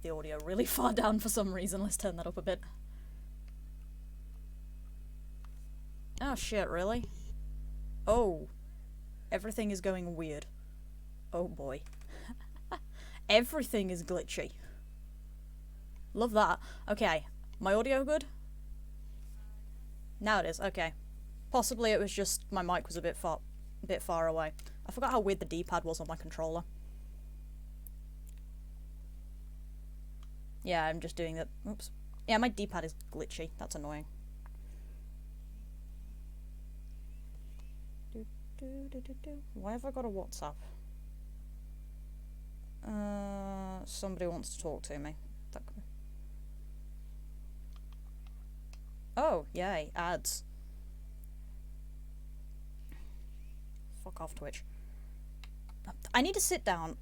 the audio really far down for some reason. Let's turn that up a bit. Oh shit, really? Oh. Everything is going weird. Oh boy. Everything is glitchy. Love that. Okay. My audio good? Now it is. Okay. Possibly it was just my mic was a bit far away. I forgot how weird the D-pad was on my controller. Yeah, I'm just doing that. Oops. Yeah, my D-pad is glitchy. That's annoying. Why have I got a WhatsApp? Somebody wants to talk to me. Oh, yay, ads. Fuck off, Twitch. I need to sit down.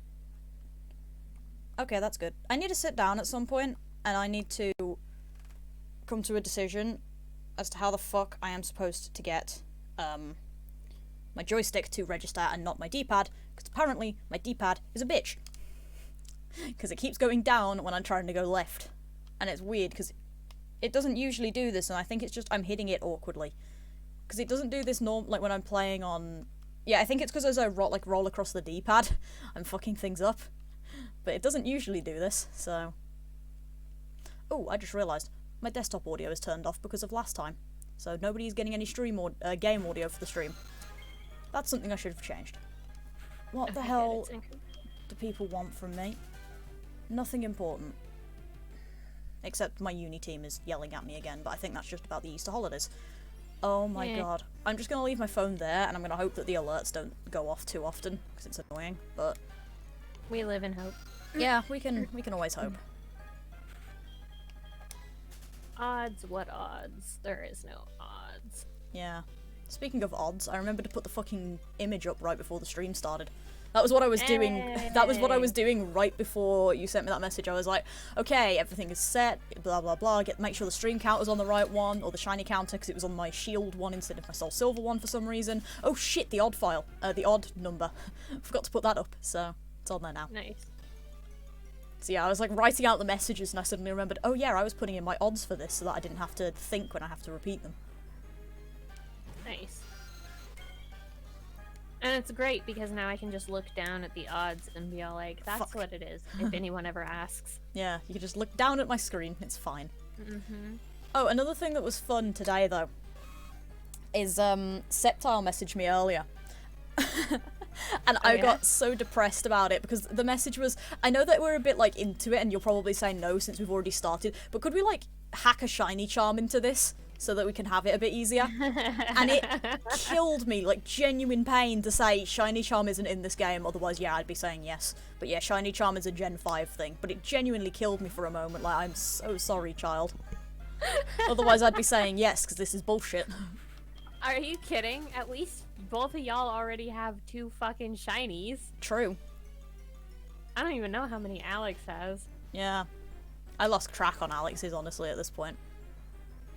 Okay, that's good. I need to sit down at some point, and I need to come to a decision as to how the fuck I am supposed to get, my joystick to register and not my D-pad, because apparently my D-pad is a bitch. Because it keeps going down when I'm trying to go left. And it's weird, because it doesn't usually do this, and I think it's just I'm hitting it awkwardly. Because it doesn't do this like when I'm playing on... Yeah, I think it's because as I roll across the D-pad, I'm fucking things up. But it doesn't usually do this, so... Oh, I just realised. My desktop audio is turned off because of last time. So nobody's getting any stream or game audio for the stream. That's something I should have changed. What the hell do people want from me? Nothing important. Except my uni team is yelling at me again, but I think that's just about the Easter holidays. Oh my god. I'm just gonna leave my phone there, and I'm gonna hope that the alerts don't go off too often, because it's annoying, but... We live in hope. Yeah, we can always hope. Odds? What odds? There is no odds. Yeah. Speaking of odds, I remember to put the fucking image up right before the stream started. That was what I was doing. That was what I was doing right before you sent me that message. I was like, okay, everything is set, blah blah blah. Make sure the stream count was on the right one, or the shiny counter, because it was on my shield one instead of my SoulSilver one for some reason. Oh shit, the odd file, the odd number. Forgot to put that up, so it's on there now. Nice. So yeah, I was like writing out the messages, and I suddenly remembered, oh yeah, I was putting in my odds for this so that I didn't have to think when I have to repeat them. Nice. And it's great because now I can just look down at the odds and be all like, that's what it is, if anyone ever asks. Yeah, you can just look down at my screen, it's fine. Mm-hmm. Oh, another thing that was fun today, though, is, Septile messaged me earlier. And I got so depressed about it, because the message was, I know that we're a bit, like, into it, and you'll probably say no since we've already started, but could we, like, hack a shiny charm into this? So that we can have it a bit easier. And it killed me, like, genuine pain to say shiny charm isn't in this game, otherwise, yeah, I'd be saying yes. But yeah, shiny charm is a Gen 5 thing, but it genuinely killed me for a moment, like, I'm so sorry, child. Otherwise, I'd be saying yes, because this is bullshit. Are you kidding? At least both of y'all already have 2 fucking shinies. True. I don't even know how many Alex has. Yeah. I lost track on Alex's, honestly, at this point.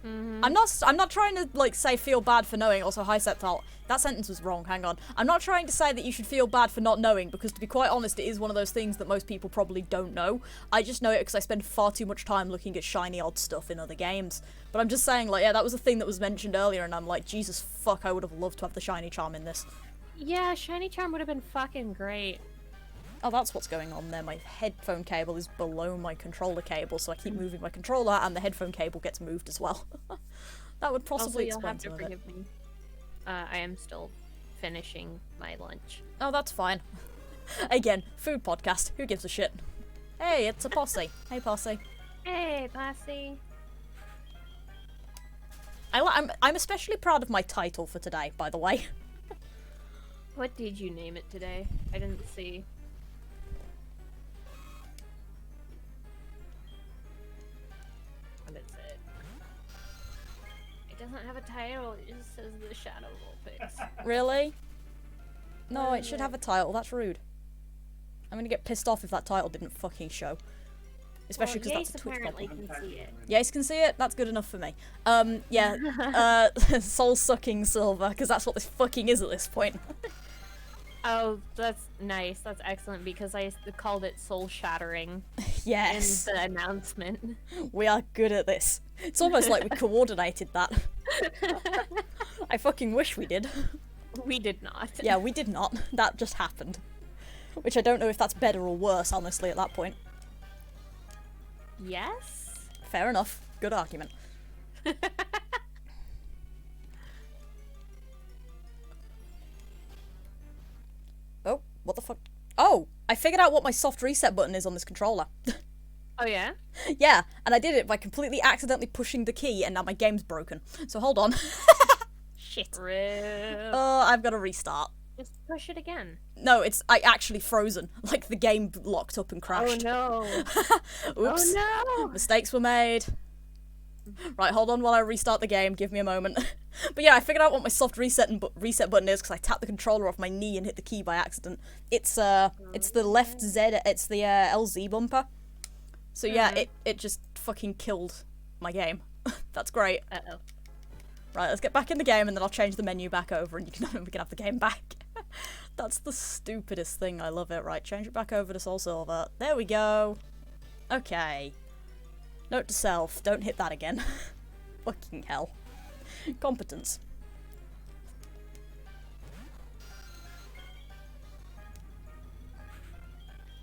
Mm-hmm. I'm not trying to, like, say feel bad for knowing. Also, hi, Septile. That sentence was wrong, hang on. I'm not trying to say that you should feel bad for not knowing, because to be quite honest, it is one of those things that most people probably don't know. I just know it because I spend far too much time looking at shiny odd stuff in other games. But I'm just saying, like, yeah, that was a thing that was mentioned earlier, and I'm like, Jesus fuck, I would have loved to have the shiny charm in this. Yeah, shiny charm would have been fucking great. Oh, that's what's going on there. My headphone cable is below my controller cable, so I keep moving my controller, and the headphone cable gets moved as well. That would possibly explain some of it. Forgive me. I am still finishing my lunch. Oh, that's fine. Again, food podcast. Who gives a shit? Hey, it's a posse. Hey, posse. Hey, posse. I'm especially proud of my title for today, by the way. What did you name it today? I didn't see. What is it? It doesn't have a title, it just says the Shadow Vulpix. Really? No, it should have a title. That's rude. I'm gonna get pissed off if that title didn't fucking show. Especially because that's a Twitch apparently problem. can see it. Yace can see it? That's good enough for me. Yeah, soul-sucking silver, because that's what this fucking is at this point. Oh, that's nice. That's excellent because I called it soul shattering Yes. in the announcement. We are good at this. It's almost like we coordinated that. I fucking wish we did. We did not. Yeah, we did not. That just happened. Which I don't know if that's better or worse, honestly, at that point. Yes? Fair enough. Good argument. Oh, what the fuck? Oh, I figured out what my soft reset button is on this controller. Oh, yeah? Yeah, and I did it by completely accidentally pushing the key, and now my game's broken. So hold on. Shit. Rip. I've got to restart. Just push it again. No, I actually frozen. Like, the game locked up and crashed. Oh, no. Oops. Oh, no. Mistakes were made. Right, hold on while I restart the game. Give me a moment. But yeah, I figured out what my soft reset button is because I tapped the controller off my knee and hit the key by accident. It's the left Z. It's the LZ bumper. So yeah, it just fucking killed my game. That's great. Uh-oh. Right, let's get back in the game and then I'll change the menu back over and we can have the game back. That's the stupidest thing. I love it. Right, change it back over to SoulSilver. There we go. Okay. Note to self, don't hit that again. Fucking hell. Competence.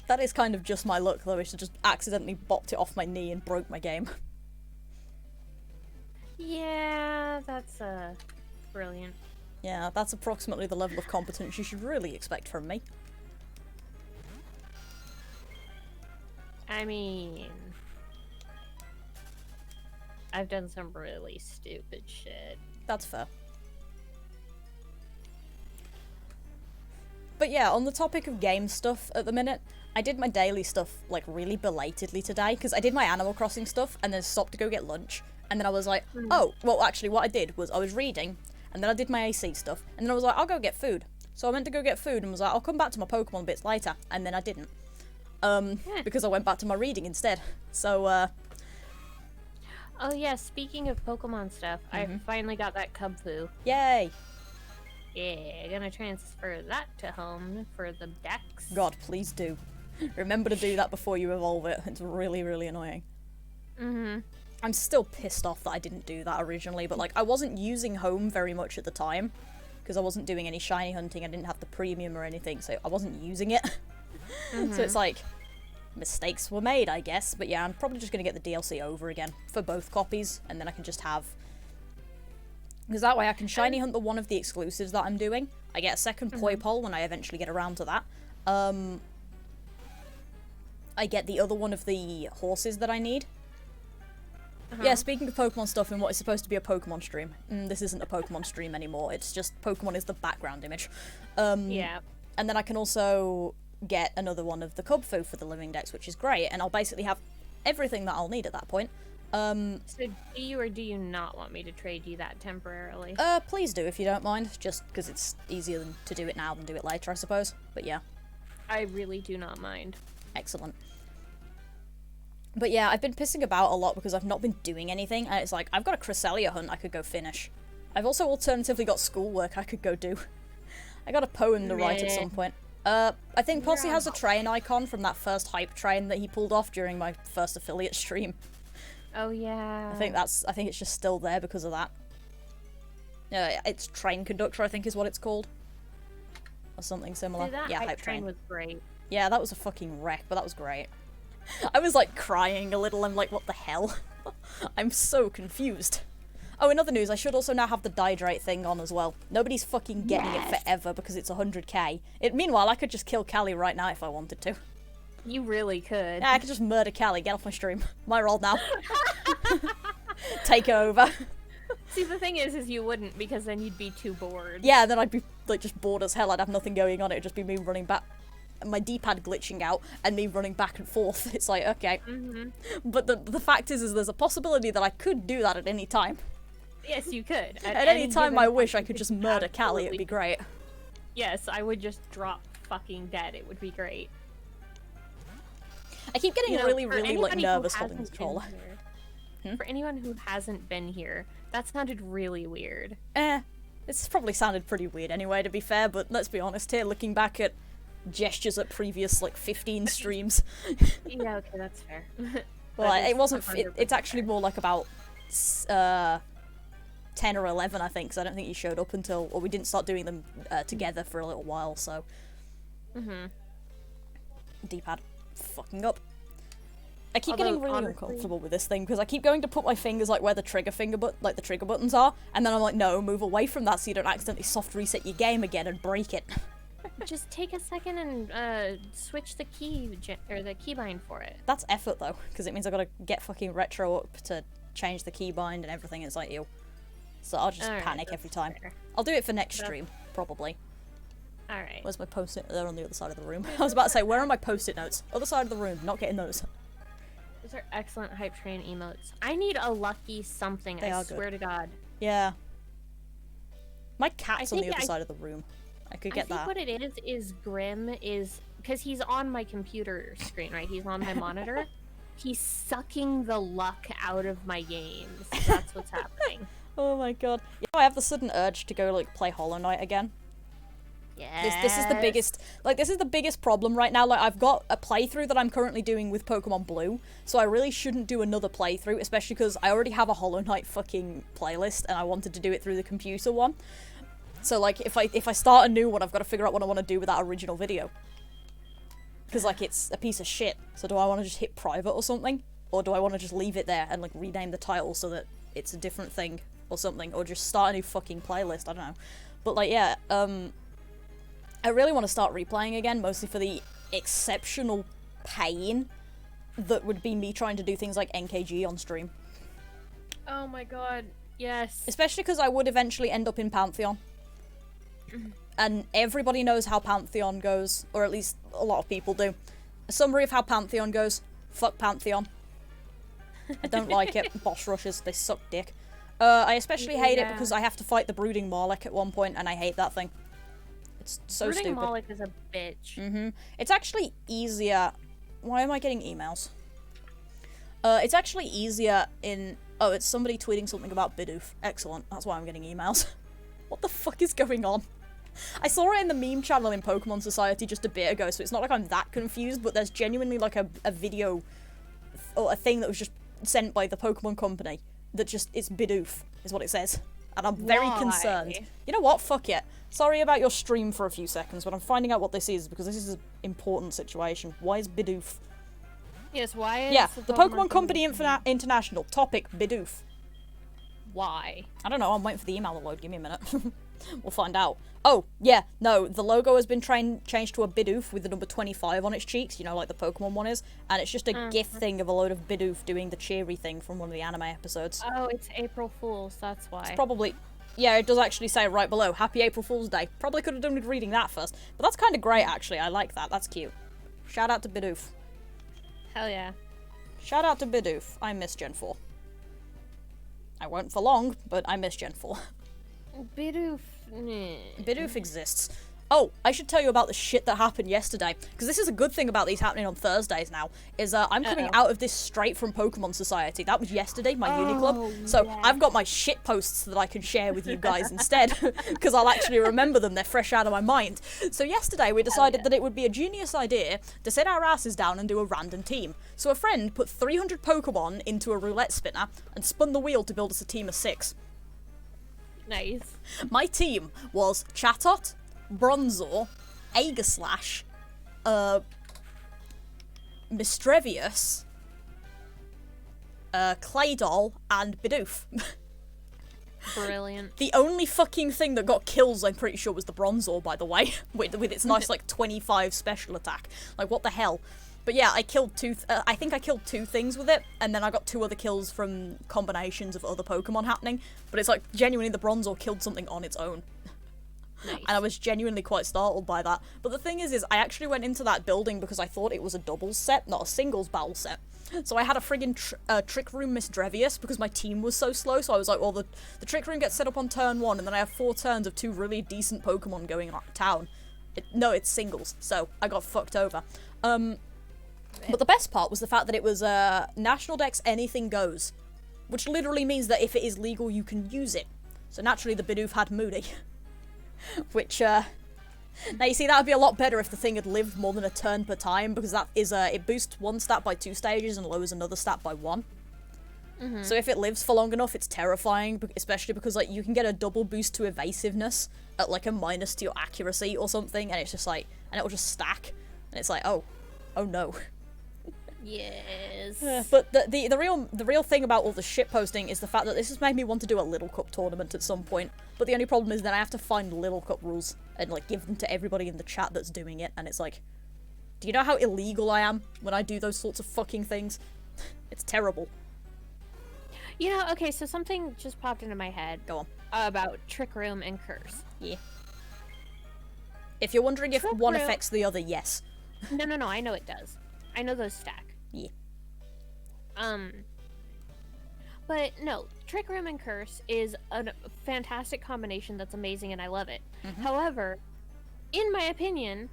That is kind of just my luck, though, is to just accidentally bopped it off my knee and broke my game. Yeah, that's, brilliant. Yeah, that's approximately the level of competence you should really expect from me. I mean... I've done some really stupid shit. That's fair. But yeah, on the topic of game stuff at the minute, I did my daily stuff, like, really belatedly today, because I did my Animal Crossing stuff, and then stopped to go get lunch, and then I was like, oh, well, actually, what I did was I was reading, and then I did my AC stuff, and then I was like, I'll go get food. So I went to go get food, and was like, I'll come back to my Pokemon bits later, and then I didn't. Because I went back to my reading instead. So, Oh yeah, speaking of Pokemon stuff, I finally got that Cubfu. yay! Yeah, gonna transfer that to home for the Dex. God, please do. Remember to do that before you evolve it. It's really, really annoying. I'm still pissed off that I didn't do that originally, but like I wasn't using home very much at the time because I wasn't doing any shiny hunting. I didn't have the premium or anything, so I wasn't using it. So it's like mistakes were made, I guess. But yeah, I'm probably just gonna get the DLC over again for both copies, and then I can just have, because that way I can shiny hunt the one of the exclusives that I'm doing. I get a second Poipole when I eventually get around to that. I get the other one of the horses that I need. Yeah, speaking of Pokemon stuff and what is supposed to be a Pokemon stream. This isn't a Pokemon stream anymore, it's just Pokemon is the background image. Yeah. And then I can also get another one of the Cubfu for the Living Dex, which is great, and I'll basically have everything that I'll need at that point. So do you or do you not want me to trade you that temporarily? Please do if you don't mind, just because it's easier to do it now than do it later, I suppose. But yeah. I really do not mind. Excellent. But yeah, I've been pissing about a lot because I've not been doing anything, and it's like, I've got a Cresselia hunt I could go finish. I've also alternatively got schoolwork I could go do. I got a poem to write at some point. I think Potsy has a train icon from that first hype train that he pulled off during my first affiliate stream. Oh yeah. I think it's just still there because of that. It's Train Conductor, I think is what it's called. Or something similar. Dude, that yeah, hype train was great. Yeah, that was a fucking wreck, but that was great. I was like crying a little, I'm like, what the hell? I'm so confused. Oh, in other news, I should also now have the Dihydrate thing on as well. Nobody's fucking getting it forever because it's 100k. Meanwhile, I could just kill Kali right now if I wanted to. You really could. Yeah, I could just murder Kali, get off my stream. My role now. Take over. See, the thing is you wouldn't, because then you'd be too bored. Yeah, then I'd be like just bored as hell. I'd have nothing going on. It'd just be me running back, my D-pad glitching out, and me running back and forth. It's like, okay. But the fact is there's a possibility that I could do that at any time. Yes, you could. At any time I wish, I could just murder Kali. It'd be great. Yes, I would just drop fucking dead. It would be great. I keep getting really like nervous holding the controller. For anyone who hasn't been here, that sounded really weird. It's probably sounded pretty weird anyway, to be fair, but let's be honest here, looking back at gestures at previous, like, 15 streams. Yeah, okay, that's fair. Well, That it is wasn't, 100% it's actually fair. more like about, 10 or 11, I think, because I don't think you showed up until, or we didn't start doing them together for a little while, so. D-pad fucking up. I keep getting really uncomfortable with this thing because I keep going to put my fingers like where the trigger the trigger buttons are, and then I'm like, no, move away from that so you don't accidentally soft reset your game again and break it. Just take a second and switch the the keybind for it. That's effort though, because it means I've got to get fucking retro up to change the keybind and everything. It's like, ew. So I'll just panic every time. Fair. I'll do it for next stream, probably. Alright. Where's my post-it? They're on the other side of the room. I was about to say, where are my post-it notes? Other side of the room, not getting those. Those are excellent hype train emotes. I need a lucky something, They I are swear to God. Yeah. My cat's on the think other side of the room. I could get I think that. what it is Grim is, because he's on my computer screen, right? He's on my monitor. He's sucking the luck out of my games. That's what's happening. Oh my god. You know, I have the sudden urge to go, like, play Hollow Knight again. Yeah. This is the biggest, like, this is the biggest problem right now. Like, I've got a playthrough that I'm currently doing with Pokemon Blue, so I really shouldn't do another playthrough, especially because I already have a Hollow Knight fucking playlist, and I wanted to do it through the computer one. So, like, if I start a new one, I've got to figure out what I want to do with that original video. Because, like, it's a piece of shit. So do I want to just hit private or something? Or do I want to just leave it there and, like, rename the title so that it's a different thing or something? Or just start a new fucking playlist? I don't know. But, like, yeah, I really want to start replaying again, mostly for the exceptional pain that would be me trying to do things like NKG on stream. Oh my god, yes. Especially because I would eventually end up in Pantheon. And everybody knows how Pantheon goes, or at least a lot of people do. A summary of how Pantheon goes: fuck Pantheon. I don't like it. Boss rushes, they suck dick. I especially hate it because I have to fight the Brooding Marlek at one point, and I hate that thing. It's so Brooding stupid. Marlek is a bitch. It's actually easier. Why am I getting emails? It's actually easier in. Oh, it's somebody tweeting something about Bidoof. Excellent. That's why I'm getting emails. What the fuck is going on? I saw it in the meme channel in Pokemon Society just a bit ago, so it's not like I'm that confused, but there's genuinely like a video or a thing that was just sent by the Pokemon company that just, it's Bidoof, is what it says. And I'm very concerned. You know what? Fuck it. Sorry about your stream for a few seconds, but I'm finding out what this is because this is an important situation. Why is Bidoof? Yes, why is Yeah, the Pokemon Company International. Topic, Bidoof. Why? I don't know, I'm waiting for the email to load. Give me a minute. We'll find out. Oh, yeah, no, the logo has been changed to a Bidoof with the number 25 on its cheeks, you know, like the Pokemon one is, and it's just a gif thing of a load of Bidoof doing the cheery thing from one of the anime episodes. Oh, it's April Fool's, that's why. It's probably... Yeah, it does actually say right below, Happy April Fool's Day. Probably could have done with reading that first, but that's kind of great, actually. I like that. That's cute. Shout out to Bidoof. Hell yeah. Shout out to Bidoof. I miss Gen 4. I won't for long, but I miss Gen 4. Bidoof. Bidoof exists. Oh, I should tell you about the shit that happened yesterday, because this is a good thing about these happening on Thursdays now, is I'm coming out of this straight from Pokemon Society. That was yesterday, my uni club. So I've got my shit posts that I can share with you guys instead, because I'll actually remember them. They're fresh out of my mind. So yesterday we decided that it would be a genius idea to sit our asses down and do a random team. So a friend put 300 Pokemon into a roulette spinner and spun the wheel to build us a team of 6. Nice. My team was Chatot, Bronzor, Aegislash, Mistrevious, Claydol, and Bidoof. Brilliant. The only fucking thing that got kills, I'm pretty sure, was the Bronzor, by the way, with its nice, like, 25 special attack. Like, what the hell? But yeah, I killed I think I killed 2 things with it, and then I got 2 other kills from combinations of other Pokemon happening. But it's like, genuinely, the Bronzor killed something on its own. Nice. And I was genuinely quite startled by that. But the thing is I actually went into that building because I thought it was a doubles set, not a singles battle set. So I had a friggin' Trick Room Mistrevious because my team was so slow, so I was like, well, the Trick Room gets set up on turn 1, and then I have 4 turns of 2 really decent Pokemon going on town. No, it's singles, so I got fucked over. But the best part was the fact that it was National Dex Anything Goes, which literally means that if it is legal, you can use it. So naturally the Bidoof had Moody. Which, now you see, that would be a lot better if the thing had lived more than a turn per time, because that is, it boosts one stat by 2 stages and lowers another stat by 1. So if it lives for long enough, it's terrifying, especially because, like, you can get a double boost to evasiveness at, like, a minus to your accuracy or something, and it's just, like, and it'll just stack, and it's like, oh no. Yes. But the real thing about all the shitposting is the fact that this has made me want to do a Little Cup tournament at some point, but the only problem is that I have to find Little Cup rules and, like, give them to everybody in the chat that's doing it, and it's like, do you know how illegal I am when I do those sorts of fucking things? It's terrible. You know, okay, so something just popped into my head. Go on. About Trick Room and Curse. Yeah. If you're wondering if one affects the other, yes. No, I know it does. I know those stack. Yeah. But no, Trick Room and Curse is a fantastic combination that's amazing and I love it. However, in my opinion,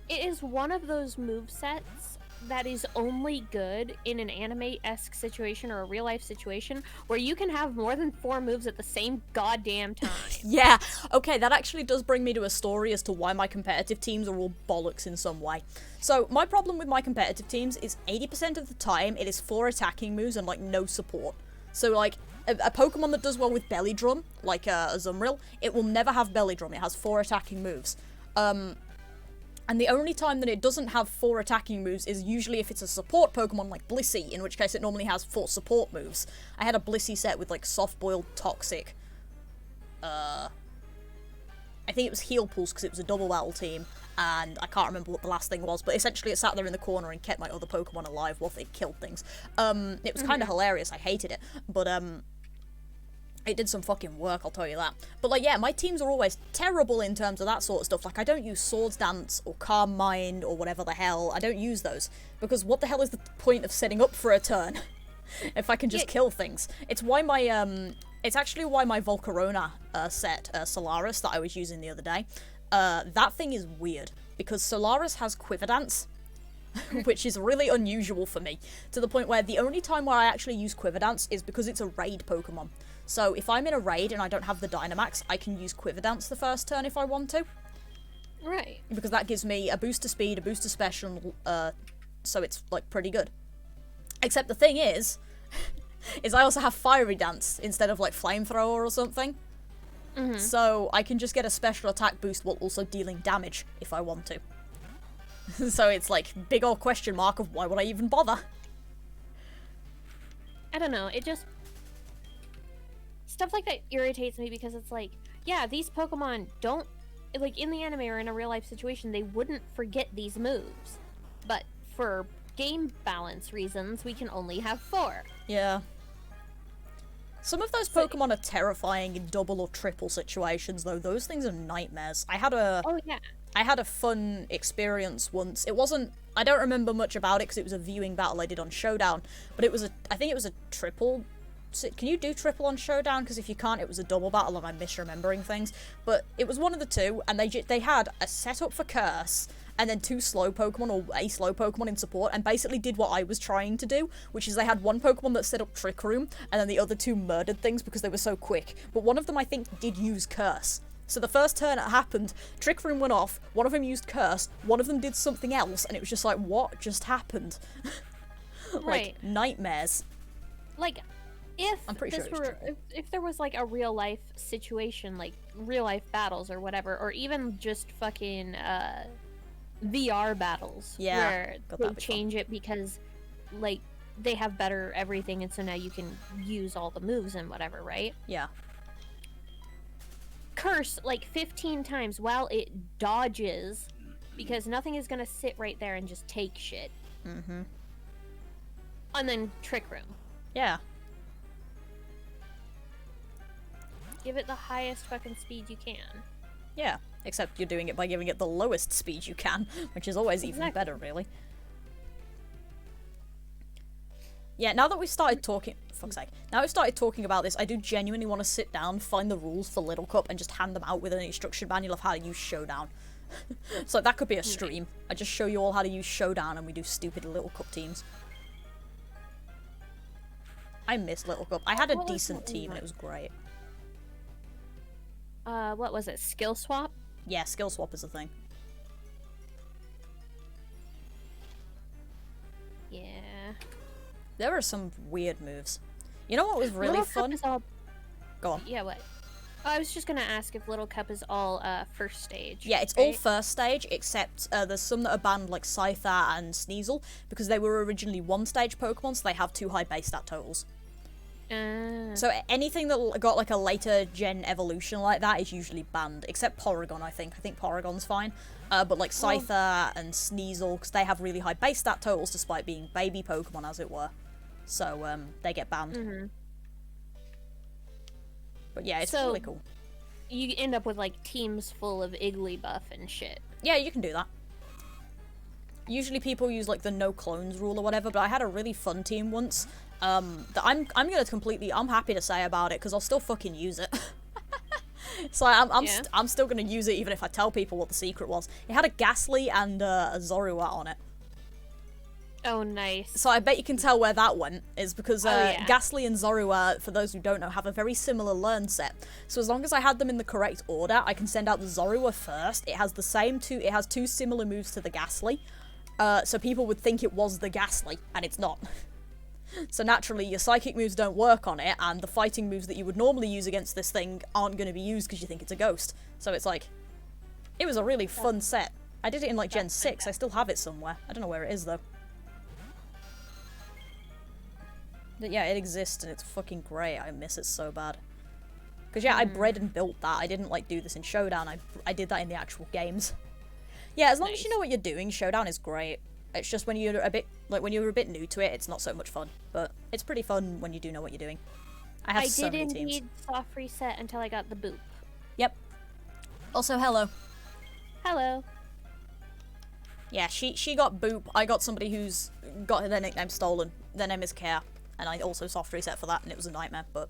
it is one of those movesets that is only good in an anime-esque situation or a real-life situation where you can have more than 4 moves at the same goddamn time. Yeah, okay, that actually does bring me to a story as to why my competitive teams are all bollocks in some way. So, my problem with my competitive teams is 80% of the time it is 4 attacking moves and, like, no support. So, like, a Pokemon that does well with Belly Drum, like a Zumril, it will never have Belly Drum. It has 4 attacking moves. And the only time that it doesn't have 4 attacking moves is usually if it's a support Pokemon like Blissey, in which case it normally has 4 support moves. I had a Blissey set with, like, Soft-Boiled Toxic. I think it was Heal Pulse because it was a double battle team, and I can't remember what the last thing was, but essentially it sat there in the corner and kept my other Pokemon alive while they killed things. It was kind of hilarious, I hated it, but it did some fucking work, I'll tell you that. But, like, yeah, my teams are always terrible in terms of that sort of stuff. Like, I don't use Swords Dance or Calm Mind or whatever the hell. I don't use those. Because what the hell is the point of setting up for a turn if I can just kill things? It's why my, it's actually why my Volcarona set, Solaris, that I was using the other day, that thing is weird. Because Solaris has Quiver Dance, which is really unusual for me. To the point where the only time where I actually use Quiver Dance is because it's a raid Pokemon. So if I'm in a raid and I don't have the Dynamax, I can use Quiver Dance the first turn if I want to. Right. Because that gives me a boost to speed, a boost to special, so it's, like, pretty good. Except the thing is I also have Fiery Dance instead of, like, Flamethrower or something. So I can just get a special attack boost while also dealing damage if I want to. So it's, like, big old question mark of why would I even bother? I don't know, it just... Stuff like that irritates me because it's like, yeah, these Pokemon don't, like, in the anime or in a real-life situation, they wouldn't forget these moves. But for game balance reasons, we can only have 4. Yeah. Some of those Pokemon are terrifying in double or triple situations, though. Those things are nightmares. I had a fun experience once. It wasn't... I don't remember much about it because it was a viewing battle I did on Showdown, but it was I think it was a triple... Can you do triple on Showdown? Because if you can't, it was a double battle and I'm misremembering things. But it was one of the two, and they had a setup for Curse, and then 2 slow Pokemon, or a slow Pokemon in support, and basically did what I was trying to do, which is they had one Pokemon that set up Trick Room, and then the other 2 murdered things because they were so quick. But one of them, I think, did use Curse. So the first turn it happened, Trick Room went off, one of them used Curse, one of them did something else, and it was just like, what just happened? Like, right. Nightmares. Like... If I'm pretty sure if there was, like, a real life situation, like real life battles or whatever, or even just fucking VR battles, where they change it because, like, they have better everything, and so now you can use all the moves and whatever, right? Yeah. Curse, like, 15 times while it dodges, because nothing is gonna sit right there and just take shit. Mm-hmm. And then Trick Room. Yeah. Give it the highest fucking speed you can. Yeah, except you're doing it by giving it the lowest speed you can, which is always even better, really. Yeah, now that we've started talking... For fuck's sake. Now we've started talking about this, I do genuinely want to sit down, find the rules for Little Cup, and just hand them out with an instruction manual of how to use Showdown. So that could be a stream. I just show you all how to use Showdown, and we do stupid Little Cup teams. I miss Little Cup. I had a decent team, and it was great. what was it? Skill swap? Yeah, skill swap is a thing. Yeah. There are some weird moves. You know what was really Little Cup fun? is all... Go on. Yeah, what? Oh, I was just gonna ask if Little Cup is all first stage. Yeah, it's right? all first stage, except there's some that are banned, like Scyther and Sneasel, because they were originally one-stage Pokemon, so they have too high base stat totals. So anything that got like a later gen evolution like that is usually banned, except Porygon, I think. I think Porygon's fine. But like Scyther and Sneasel, because they have really high base stat totals despite being baby Pokemon, as it were. So they get banned. But yeah, it's really cool. You end up with like teams full of Igglybuff and shit. Yeah, you can do that. Usually people use like the no clones rule or whatever, but I had a really fun team once. That I'm gonna completely, I'm happy to say about it because I'll still fucking use it. So I'm still gonna use it even if I tell people what the secret was. It had a Ghastly and a Zorua on it. Oh, nice. So I bet you can tell where that went, is because yeah. Ghastly and Zorua, for those who don't know, have a very similar learn set. So as long as I had them in the correct order, I can send out the Zorua first. It has it has two similar moves to the Ghastly. So people would think it was the Ghastly, and it's not. So naturally, your psychic moves don't work on it, and the fighting moves that you would normally use against this thing aren't going to be used because you think it's a ghost. So it's like, it was a really fun set. I did it in like Gen 6, I still have it somewhere. I don't know where it is though. But yeah, it exists and it's fucking great. I miss it so bad. Because yeah, I bred and built that. I didn't like do this in Showdown. I did that in the actual games. Yeah, as long as you know what you're doing, Showdown is great. It's just when you're a bit new to it, it's not so much fun. But it's pretty fun when you do know what you're doing. I have so many teams. I did indeed soft reset until I got the boop. Yep. Also, hello. Hello. Yeah, she got Boop. I got somebody who's got their nickname stolen. Their name is Care. And I also soft reset for that, and it was a nightmare, but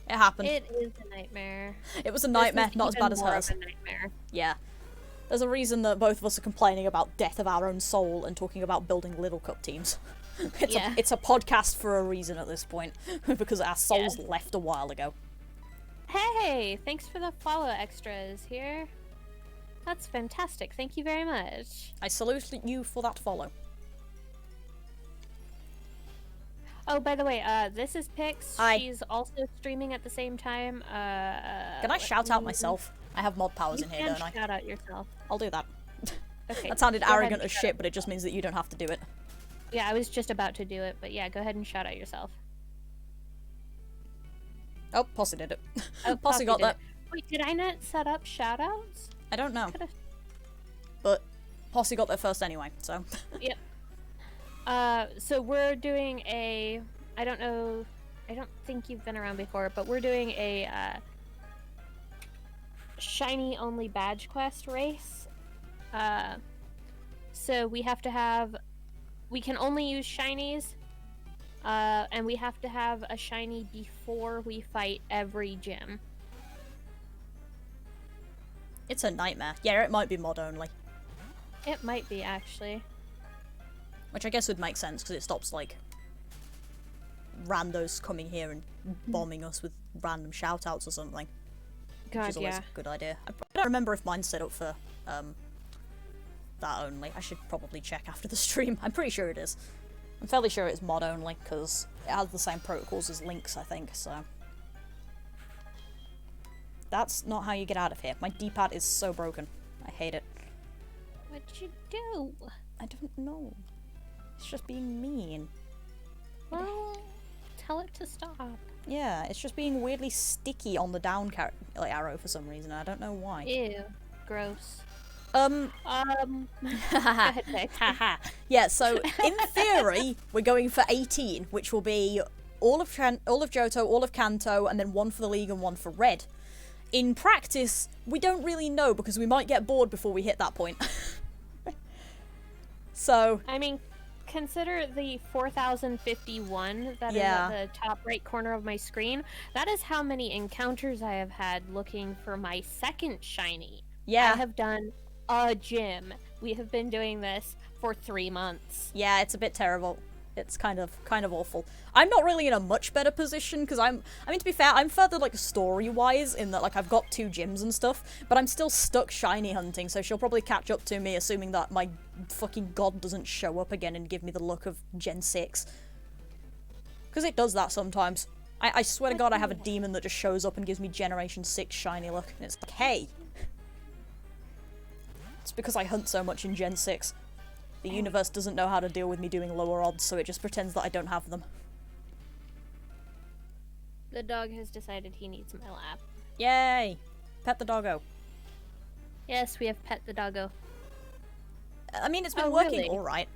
it happened. It is a nightmare. It was a nightmare, not as bad as hers. Of a nightmare. Yeah. There's a reason that both of us are complaining about death of our own soul and talking about building Little Cup teams. It's a podcast for a reason at this point, because our souls left a while ago. Hey, thanks for the follow extras here. That's fantastic. Thank you very much. I salute you for that follow. Oh, by the way, this is Pix. Hi. She's also streaming at the same time. Can I shout out myself? I have mod powers in here, don't I? You can shout out yourself. I'll do that. Okay. That sounded arrogant as shit, but it just means that you don't have to do it. Yeah, I was just about to do it, but yeah, go ahead and shout out yourself. Oh, Posse did it. Oh, Posse got that. Wait, did I not set up shoutouts? I don't know. But Posse got there first anyway, so. Yep. So we're doing a... I don't know... I don't think you've been around before, but we're doing a, shiny only badge quest race. So we have to have... We can only use shinies, and we have to have a shiny before we fight every gym. It's a nightmare. Yeah, it might be mod only. It might be, actually. Which I guess would make sense, because it stops, like, randos coming here and bombing us with random shoutouts or something. God, which is always a good idea. I don't remember if mine's set up for, that only. I should probably check after the stream. I'm pretty sure it is. I'm fairly sure it's mod only, because it has the same protocols as Link's, I think, so... That's not how you get out of here. My D-pad is so broken. I hate it. What'd you do? I don't know. It's just being mean. Well, tell it to stop. Yeah, it's just being weirdly sticky on the down arrow for some reason. I don't know why. Ew. Gross. Haha. Yeah, so in theory, we're going for 18, which will be all of Johto, all of Kanto, and then one for the League and one for Red. In practice, we don't really know because we might get bored before we hit that point. So... I mean, consider the 4051 that is at the top right corner of my screen. That is how many encounters I have had looking for my second shiny. Yeah. I have done a gym. We have been doing this for 3 months. Yeah, it's a bit terrible. It's kind of awful. I'm not really in a much better position because I mean, to be fair, I'm further like story-wise in that like I've got 2 gyms and stuff, but I'm still stuck shiny hunting, so she'll probably catch up to me, assuming that my fucking god doesn't show up again and give me the look of Gen 6. Because it does that sometimes. I swear to god I have a demon that just shows up and gives me Generation 6 shiny look, and it's like, hey! It's because I hunt so much in Gen 6. The universe doesn't know how to deal with me doing lower odds, so it just pretends that I don't have them. The dog has decided he needs my lap. Yay! Pet the doggo. Yes, we have pet the doggo. I mean, it's been working really? alright.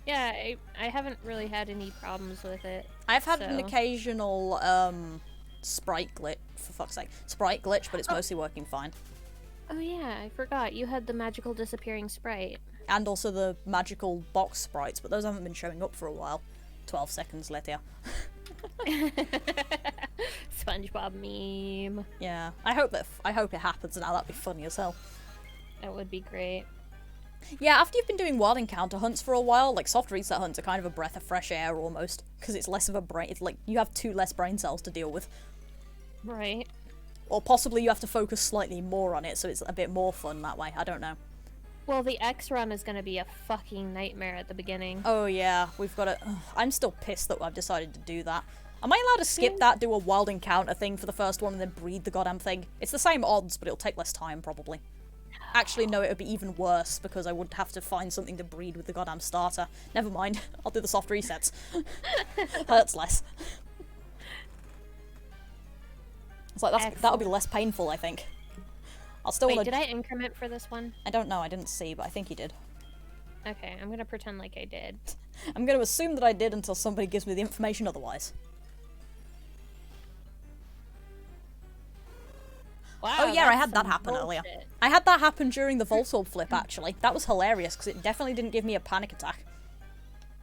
Yeah, I haven't really had any problems with it. I've had an occasional, sprite glitch, for fuck's sake. Sprite glitch, but it's mostly working fine. Oh yeah, I forgot. You had the magical disappearing sprite. And also the magical box sprites, but those haven't been showing up for a while. 12 seconds later. SpongeBob meme. Yeah, I hope it happens now. That'd be funny as hell. That would be great. Yeah, after you've been doing wild encounter hunts for a while, like soft reset hunts are kind of a breath of fresh air almost, because it's less of a brain. It's like you have 2 less brain cells to deal with. Right. Or possibly you have to focus slightly more on it, so it's a bit more fun that way. I don't know. Well, the X run is gonna be a fucking nightmare at the beginning. Oh yeah, we've got to... I'm still pissed that I've decided to do that. Am I allowed to skip that, do a wild encounter thing for the first one, and then breed the goddamn thing? It's the same odds, but it'll take less time, probably. Actually, no, it would be even worse, because I would have to find something to breed with the goddamn starter. Never mind, I'll do the soft resets. Hurts less. It's like, that'll be less painful, I think. I'll still Wait, did I increment for this one? I don't know, I didn't see, but I think you did. Okay, I'm gonna pretend like I did. I'm gonna assume that I did until somebody gives me the information otherwise. Wow, Oh yeah, I had that happen earlier. I had that happen during the Voltorb flip, actually. That was hilarious, because it definitely didn't give me a panic attack.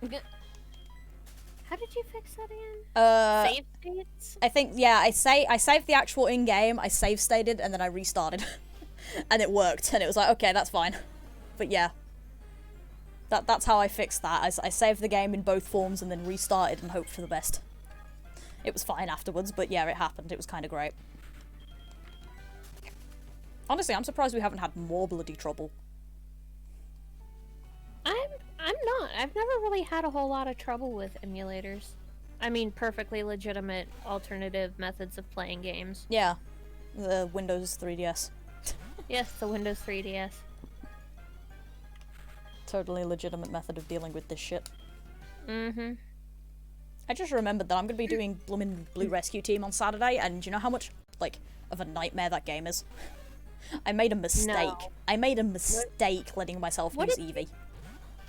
How did you fix that again? Save states? I think, yeah, I saved the actual in-game, I save stated, and then I restarted. And it worked, and it was like, okay, that's fine. But yeah. That's how I fixed that. I saved the game in both forms and then restarted and hoped for the best. It was fine afterwards, but yeah, it happened. It was kind of great. Honestly, I'm surprised we haven't had more bloody trouble. I'm not. I've never really had a whole lot of trouble with emulators. I mean, perfectly legitimate alternative methods of playing games. Yeah. The Windows 3DS. Yes, the Windows 3DS. Totally legitimate method of dealing with this shit. Mm-hmm. I just remembered that I'm going to be doing Bloomin' Blue Rescue Team on Saturday, and do you know how much, like, of a nightmare that game is? I made a mistake. No. I made a mistake letting myself use Eevee.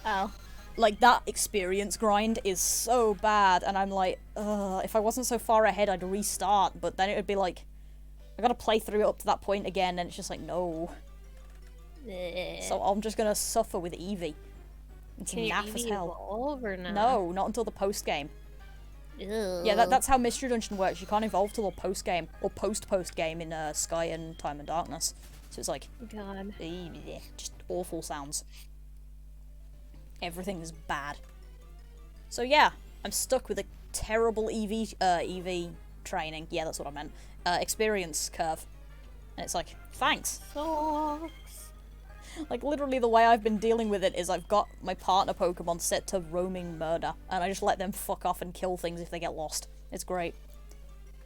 Oh. Like, that experience grind is so bad, and I'm like, ugh, if I wasn't so far ahead, I'd restart, but then it would be like, I gotta play through it up to that point again, and it's just like, no. So I'm just gonna suffer with Eevee. It's naff as hell. Evolve or no? No, not until the post-game. Ew. Yeah, that's how Mystery Dungeon works. You can't evolve till the post-game, or post-game in Sky and Time and Darkness. So it's like, God. Just awful sounds. Everything is bad. So yeah, I'm stuck with a terrible EV training. Yeah, that's what I meant. Experience curve. And it's like, thanks. Sucks. Like, literally the way I've been dealing with it is I've got my partner Pokemon set to roaming murder, and I just let them fuck off and kill things if they get lost. It's great.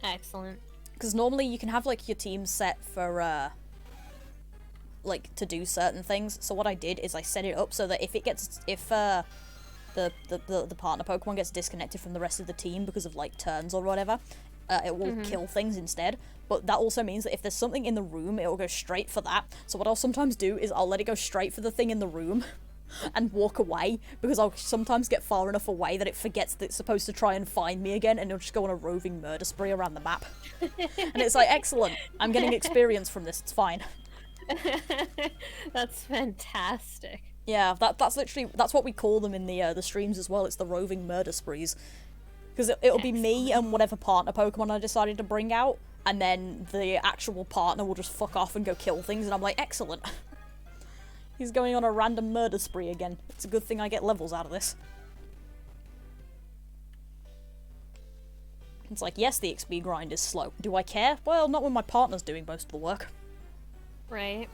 Excellent. Because normally you can have, like, your team set for, like, to do certain things. So what I did is I set it up so that if the partner Pokemon gets disconnected from the rest of the team because of, like, turns or whatever, it will kill things instead. But that also means that if there's something in the room, it will go straight for that. So what I'll sometimes do is I'll let it go straight for the thing in the room and walk away, because I'll sometimes get far enough away that it forgets that it's supposed to try and find me again, and it'll just go on a roving murder spree around the map. And it's like, excellent, I'm getting experience from this, it's fine. That's fantastic. Yeah, that's literally, that's what we call them in the streams as well. It's the roving murder sprees. Because it'll be me and whatever partner Pokemon I decided to bring out, and then the actual partner will just fuck off and go kill things, and I'm like, excellent. He's going on a random murder spree again. It's a good thing I get levels out of this. It's like, yes, the XP grind is slow. Do I care? Well, not when my partner's doing most of the work. Right.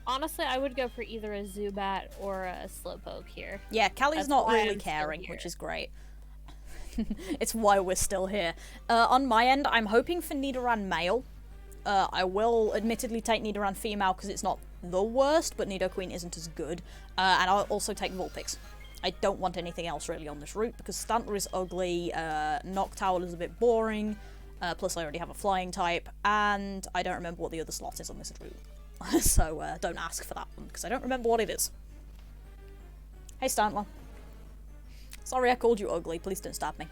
Honestly, I would go for either a Zubat or a Slowpoke here. Yeah, Kali's That's not why really I'm still caring, here. which is great. It's why we're still here. On my end, I'm hoping for Nidoran male. I will admittedly take Nidoran female because it's not the worst, but Nidoqueen isn't as good. And I'll also take Vulpix. I don't want anything else really on this route because Stantler is ugly, Noctowl is a bit boring, plus I already have a flying type, and I don't remember what the other slot is on this route. So don't ask for that one because I don't remember what it is. Hey Stantler. Sorry I called you ugly, please don't stab me.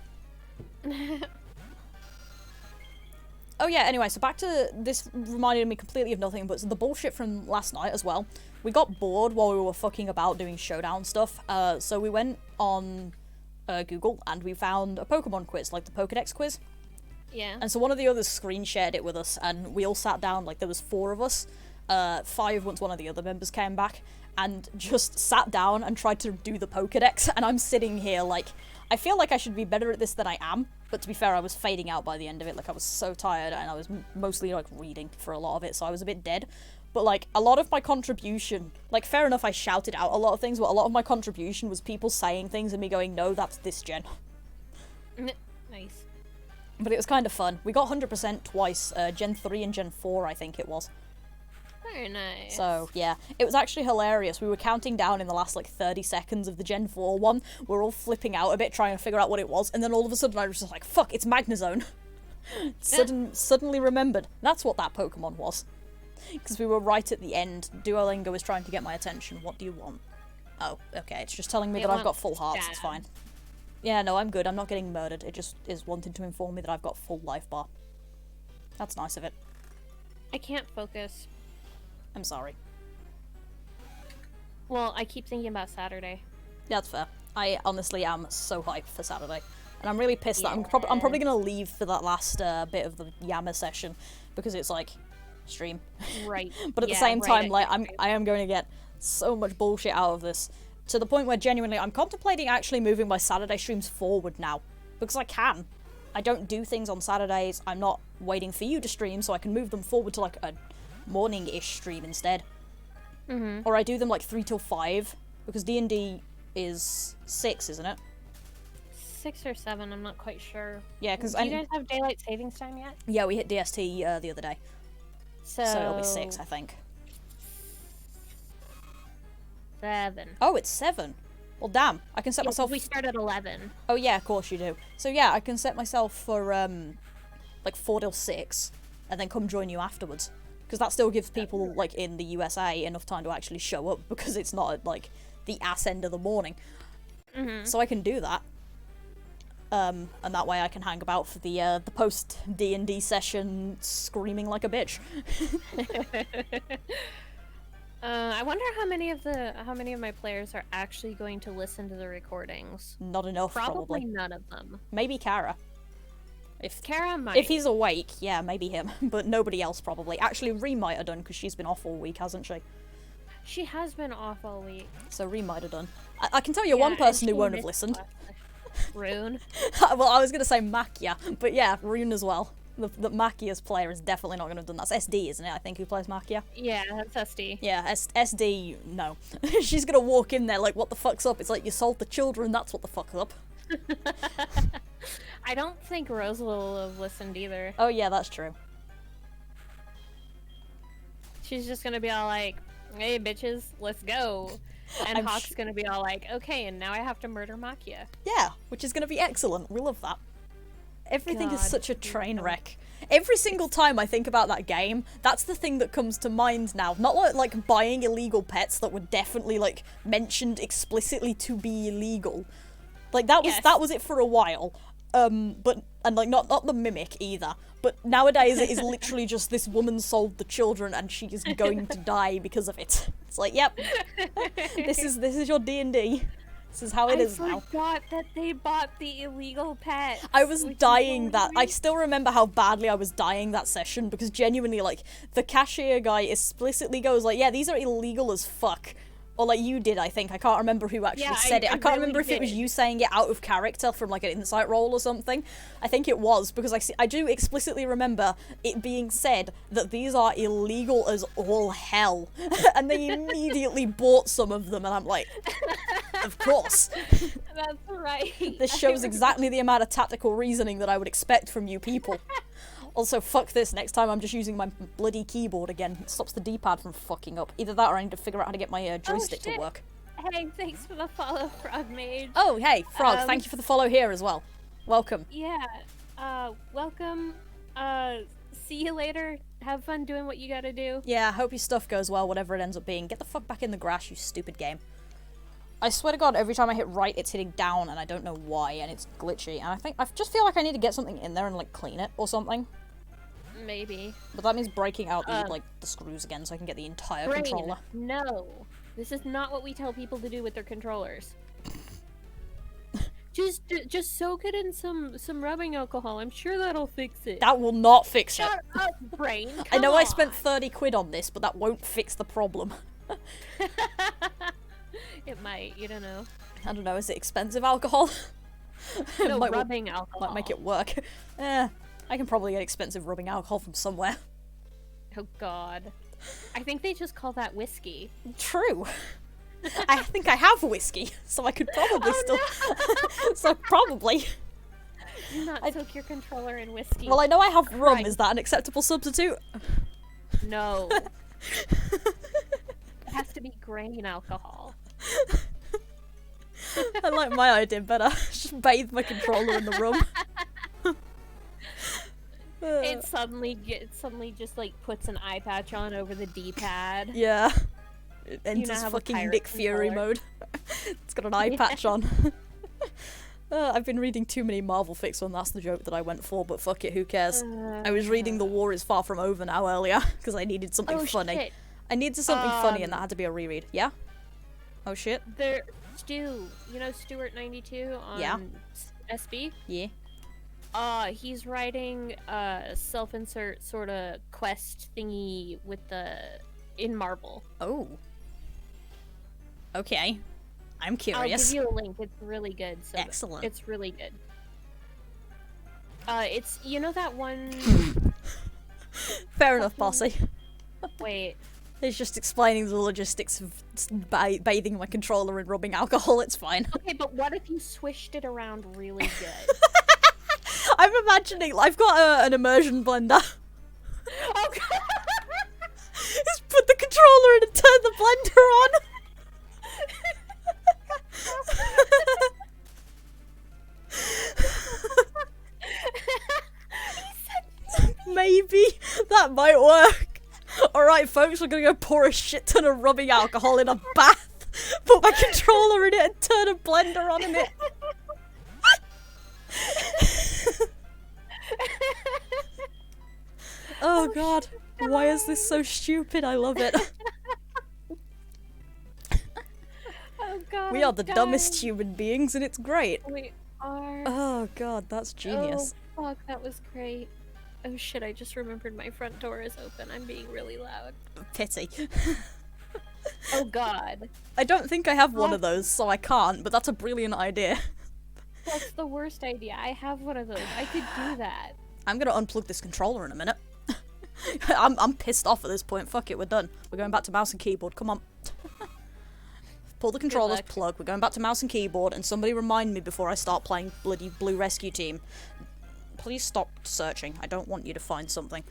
Oh yeah, anyway, so back to this reminded me completely of nothing, but the bullshit from last night as well. We got bored while we were fucking about doing showdown stuff, so we went on Google and we found a Pokemon quiz, like the Pokedex quiz. Yeah. And so one of the others screen shared it with us, and we all sat down, like there was 4 of us, 5 once one of the other members came back, and just sat down and tried to do the Pokedex, and I'm sitting here like, I feel like I should be better at this than I am, but to be fair, I was fading out by the end of it, like I was so tired, and I was mostly like reading for a lot of it, so I was a bit dead. But like, a lot of my contribution, like fair enough I shouted out a lot of things, but a lot of my contribution was people saying things and me going, no, that's this gen. Nice. But it was kind of fun. We got 100% twice, Gen 3 and Gen 4 I think it was. Very nice. So, yeah. It was actually hilarious. We were counting down in the last, like, 30 seconds of the Gen 4 one. We're all flipping out a bit, trying to figure out what it was, and then all of a sudden I was just like, fuck, it's Magnezone. Suddenly remembered. That's what that Pokemon was. Because we were right at the end. Duolingo was trying to get my attention. What do you want? Oh, okay. It's just telling me that I've got full hearts. It's fine. Yeah, no, I'm good. I'm not getting murdered. It just is wanting to inform me that I've got full life bar. That's nice of it. I can't focus. I'm sorry. Well, I keep thinking about Saturday. That's fair. I honestly am so hyped for Saturday. And I'm really pissed that I'm probably going to leave for that last bit of the Yama session. Because it's like, stream. Right. But at the same time, like, I am going to get so much bullshit out of this. To the point where genuinely I'm contemplating actually moving my Saturday streams forward now. Because I can. I don't do things on Saturdays. I'm not waiting for you to stream, so I can move them forward to like a morning-ish stream instead. Mm-hmm. Or I do them like 3 till 5. Because D&D is 6, isn't it? 6 or 7, I'm not quite sure. Yeah, because Do you guys have daylight savings time yet? Yeah, we hit DST the other day. So it'll be 6, I think. 7. Oh, it's 7. Well, damn. I can set myself... We start at 11. Oh, yeah, of course you do. So, yeah, I can set myself for, like, 4 till 6, and then come join you afterwards. Because that still gives people, like, in the USA enough time to actually show up, because it's not at, like, the ass end of the morning. Mm-hmm. So I can do that. And that way I can hang about for the post-D&D session screaming like a bitch. I wonder how many of my players are actually going to listen to the recordings. Not enough, probably. None of them. Maybe Kara. Kara might. If he's awake, yeah, maybe him. But nobody else, probably. Actually, Ree might have done, because she's been off all week, hasn't she? She has been off all week. So Ree might have done. I can tell you one person who won't have listened. Rune. Well, I was going to say Makia, but yeah, Rune as well. The Makia's player is definitely not going to have done that. That's SD, isn't it? I think, who plays Makia? Yeah, that's SD. Yeah, SD, no. She's going to walk in there like, what the fuck's up? It's like, you sold the children, that's what the fuck's up. I don't think Rose will have listened either. Oh yeah, that's true. She's just going to be all like, hey bitches, let's go. And Hawk's gonna be all like, okay, and now I have to murder Makia. Yeah, which is gonna be excellent. We love that. Everything is such a train wreck. Every single time I think about that game, that's the thing that comes to mind now. Not like buying illegal pets that were definitely like mentioned explicitly to be illegal. Like that was it for a while. But like not the mimic either. But nowadays it is literally just this woman sold the children and she is going to die because of it. It's like, yep, this is your D&D. This is how it is now. I forgot that they bought the illegal pet. I was dying that. I still remember how badly I was dying that session because genuinely, like, the cashier guy explicitly goes like, yeah, these are illegal as fuck. Or like you did, I think. I can't remember who actually said it. I can't remember if it was you saying it out of character from like an insight roll or something. I think it was, because I do explicitly remember it being said that these are illegal as all hell. And they immediately bought some of them, and I'm like, of course. That's right. This shows exactly the amount of tactical reasoning that I would expect from you people. Also, fuck this, next time I'm just using my bloody keyboard again. It stops the D-pad from fucking up. Either that or I need to figure out how to get my joystick to work. Hey, thanks for the follow, Frog Mage. Oh, hey, Frog, thank you for the follow here as well. Welcome. Yeah, welcome. See you later. Have fun doing what you gotta do. Yeah, hope your stuff goes well, whatever it ends up being. Get the fuck back in the grass, you stupid game. I swear to God, every time I hit right, it's hitting down, and I don't know why, and it's glitchy. And I just feel like I need to get something in there and, like, clean it or something. Maybe. But that means breaking out the screws again so I can get the entire controller. No. This is not what we tell people to do with their controllers. just soak it in some rubbing alcohol. I'm sure that'll fix it. That will not fix it. Shut up, brain. I know on. I spent 30 quid on this, but that won't fix the problem. It might, you don't know. I don't know, is it expensive alcohol? No, rubbing alcohol. Might make it work. I can probably get expensive rubbing alcohol from somewhere. Oh god. I think they just call that whiskey. True. I think I have whiskey, so I could probably so probably. Do not soak your controller in whiskey. Well, I know I have rum. Is that an acceptable substitute? No. It has to be grain alcohol. I like my idea better. Just bathe my controller in the rum. It suddenly just like puts an eye patch on over the D-pad. Yeah. It enters fucking Nick Fury mode. It's got an eye patch on. I've been reading too many Marvel fics when that's the joke that I went for, but fuck it, who cares? I was reading The War is Far From Over now earlier, because I needed something funny. Shit. I needed something funny, and that had to be a reread. Yeah? Oh shit? Stu, you know Stuart92 on SB? Yeah. He's writing a self-insert sort of quest thingy in Marvel. Oh. Okay. I'm curious. I'll give you a link. It's really good. So excellent. It's really good. It's, you know that one... Fair enough, bossy. Wait. It's just explaining the logistics of bathing my controller in rubbing alcohol. It's fine. Okay, but what if you swished it around really good? I'm imagining, I've got an immersion blender. Oh god! Just put the controller in and turn the blender on. Maybe that might work. Alright folks, we're gonna go pour a shit ton of rubbing alcohol in a bath, put my controller in it and turn a blender on in it. Oh god, why is this so stupid? I love it. Oh god, we are the dumbest human beings and it's great. We are. Oh god, that's genius. Oh fuck, that was great. Oh shit, I just remembered my front door is open. I'm being really loud. Pity. Oh god. I don't think I have one of those, so I can't, but that's a brilliant idea. That's the worst idea. I have one of those. I could do that. I'm gonna unplug this controller in a minute. I'm pissed off at this point. Fuck it, we're done. We're going back to mouse and keyboard. Come on. Pull the controller's plug. We're going back to mouse and keyboard, and somebody remind me before I start playing bloody Blue Rescue Team. Please stop searching. I don't want you to find something.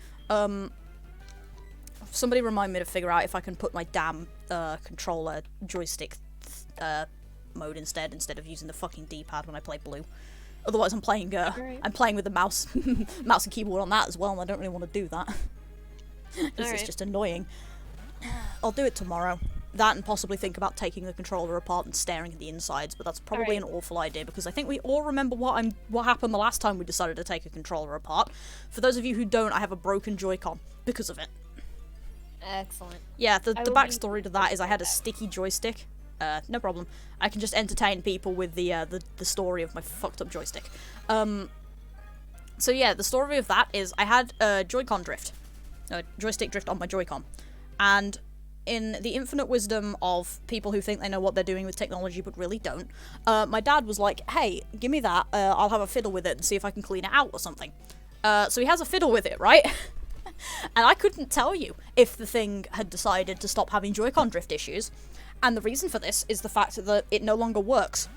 Somebody remind me to figure out if I can put my damn controller joystick mode instead of using the fucking D-pad when I play Blue. Otherwise, I'm playing with the mouse and keyboard on that as well, and I don't really want to do that. Because it's just annoying. I'll do it tomorrow. That and possibly think about taking the controller apart and staring at the insides, but that's probably an awful idea because I think we all remember what happened the last time we decided to take a controller apart. For those of you who don't, I have a broken Joy-Con because of it. Excellent. Yeah, the backstory to that is I had a sticky joystick. No problem. I can just entertain people with the story of my fucked up joystick. So yeah, the story of that is I had a Joy-Con drift. Joystick drift on my Joy-Con. And in the infinite wisdom of people who think they know what they're doing with technology but really don't, my dad was like, hey, give me that, I'll have a fiddle with it and see if I can clean it out or something. So he has a fiddle with it, right? And I couldn't tell you if the thing had decided to stop having Joy-Con drift issues. And the reason for this is the fact that it no longer works.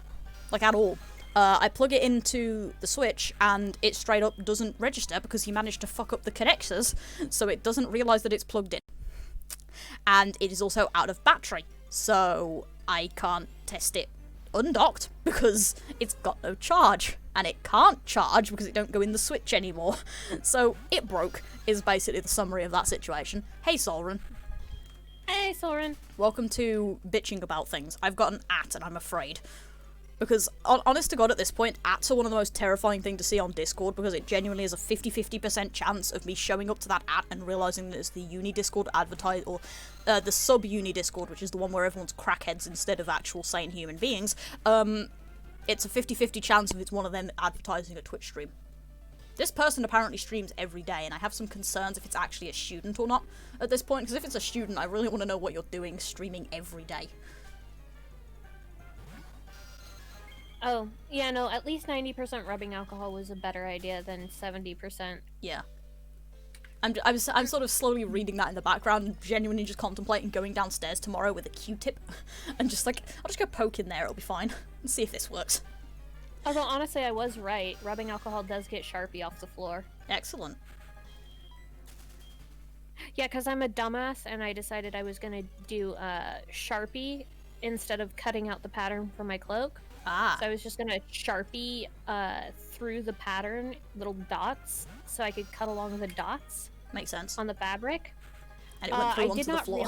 Like, at all. I plug it into the Switch, and it straight up doesn't register because he managed to fuck up the connectors, so it doesn't realise that it's plugged in. And it is also out of battery, so I can't test it undocked because it's got no charge. And it can't charge because it don't go in the Switch anymore. So, it broke, is basically the summary of that situation. Hey, Solren. Hey, Soren. Welcome to bitching about things. I've got an at and I'm afraid. Because, honest to God, at this point, ats are one of the most terrifying things to see on Discord because it genuinely is a 50-50% chance of me showing up to that at and realising that it's the uni Discord advertised, or the sub-uni Discord, which is the one where everyone's crackheads instead of actual sane human beings. It's a 50-50 chance if it's one of them advertising a Twitch stream. This person apparently streams every day, and I have some concerns if it's actually a student or not at this point, because if it's a student, I really want to know what you're doing streaming every day. Oh, yeah, no, at least 90% rubbing alcohol was a better idea than 70%. Yeah. I'm sort of slowly reading that in the background, genuinely just contemplating going downstairs tomorrow with a Q-tip, and just like, I'll just go poke in there, it'll be fine, and see if this works. Although, honestly, I was right. Rubbing alcohol does get Sharpie off the floor. Excellent. Yeah, because I'm a dumbass, and I decided I was gonna do Sharpie instead of cutting out the pattern for my cloak. Ah. So I was just gonna Sharpie through the pattern, little dots, so I could cut along the dots. Makes sense. On the fabric. And it went through onto the floor.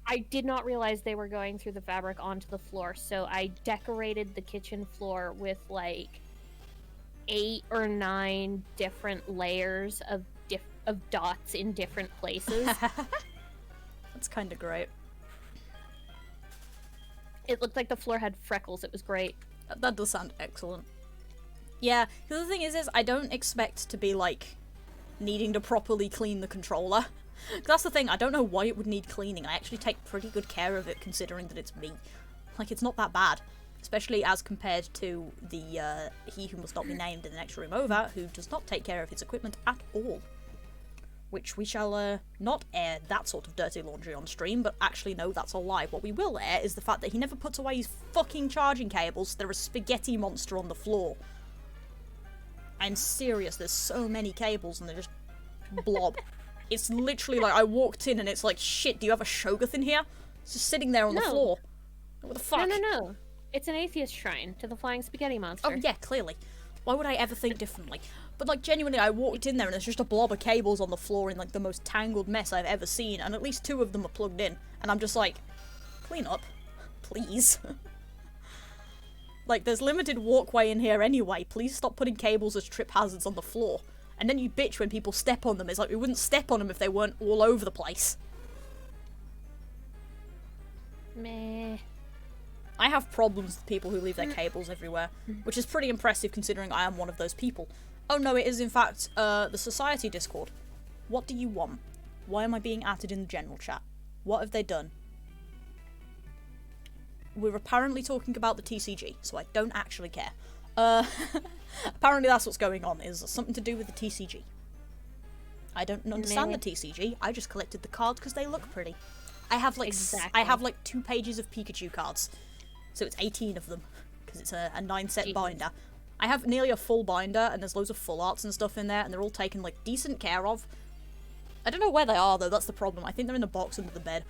I did not realize they were going through the fabric onto the floor, so I decorated the kitchen floor with like 8 or 9 different layers of dots in different places. That's kind of great. It looked like the floor had freckles. It was great. That does sound excellent. Yeah, the other thing is I don't expect to be like needing to properly clean the controller. That's the thing, I don't know why it would need cleaning. I actually take pretty good care of it considering that it's me. Like, it's not that bad. Especially as compared to the, he who must not be named in the next room over, who does not take care of his equipment at all. Which we shall, not air that sort of dirty laundry on stream, but actually no, that's a lie. What we will air is the fact that he never puts away his fucking charging cables. They're a spaghetti monster on the floor. I'm serious, there's so many cables and they're just blob. It's literally like I walked in and it's like, shit, do you have a Shoggoth in here? It's just sitting there on the floor. What the fuck? No. It's an atheist shrine to the flying spaghetti monster. Oh yeah, clearly. Why would I ever think differently? But like, genuinely, I walked in there and there's just a blob of cables on the floor in like the most tangled mess I've ever seen, and at least 2 of them are plugged in. And I'm just like, clean up, please. Like, there's limited walkway in here anyway. Please stop putting cables as trip hazards on the floor. And then you bitch when people step on them. It's like, we wouldn't step on them if they weren't all over the place. Meh. I have problems with people who leave their cables everywhere, which is pretty impressive considering I am one of those people. Oh no, it is in fact, the Society Discord. What do you want? Why am I being added in the general chat? What have they done? We're apparently talking about the TCG, so I don't actually care. Apparently that's what's going on, is something to do with the TCG. I don't understand the TCG, I just collected the cards because they look pretty. I have like I have like 2 pages of Pikachu cards, so it's 18 of them, because it's a 9-set binder. I have nearly a full binder, and there's loads of full arts and stuff in there, and they're all taken like decent care of. I don't know where they are though, that's the problem. I think they're in the box under the bed.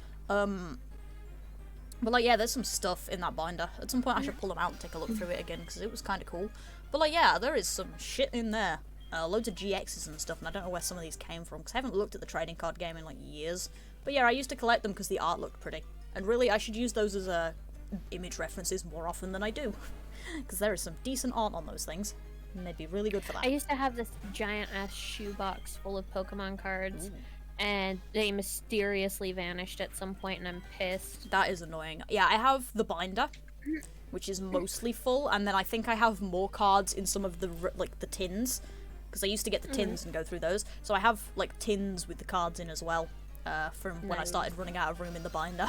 But like, yeah, there's some stuff in that binder. At some point I should pull them out and take a look through it again, because it was kind of cool. But like, yeah, there is some shit in there. Loads of GXs and stuff, and I don't know where some of these came from, because I haven't looked at the trading card game in like years. But yeah, I used to collect them because the art looked pretty. And really, I should use those as image references more often than I do. Because there is some decent art on those things, and they'd be really good for that. I used to have this giant-ass shoebox full of Pokemon cards. Ooh. And they mysteriously vanished at some point, and I'm pissed. That is annoying. Yeah, I have the binder, which is mostly full, and then I think I have more cards in some of the, like, the tins, because I used to get the tins and go through those, so I have, like, tins with the cards in as well. from when I Nice. started running out of room in the binder.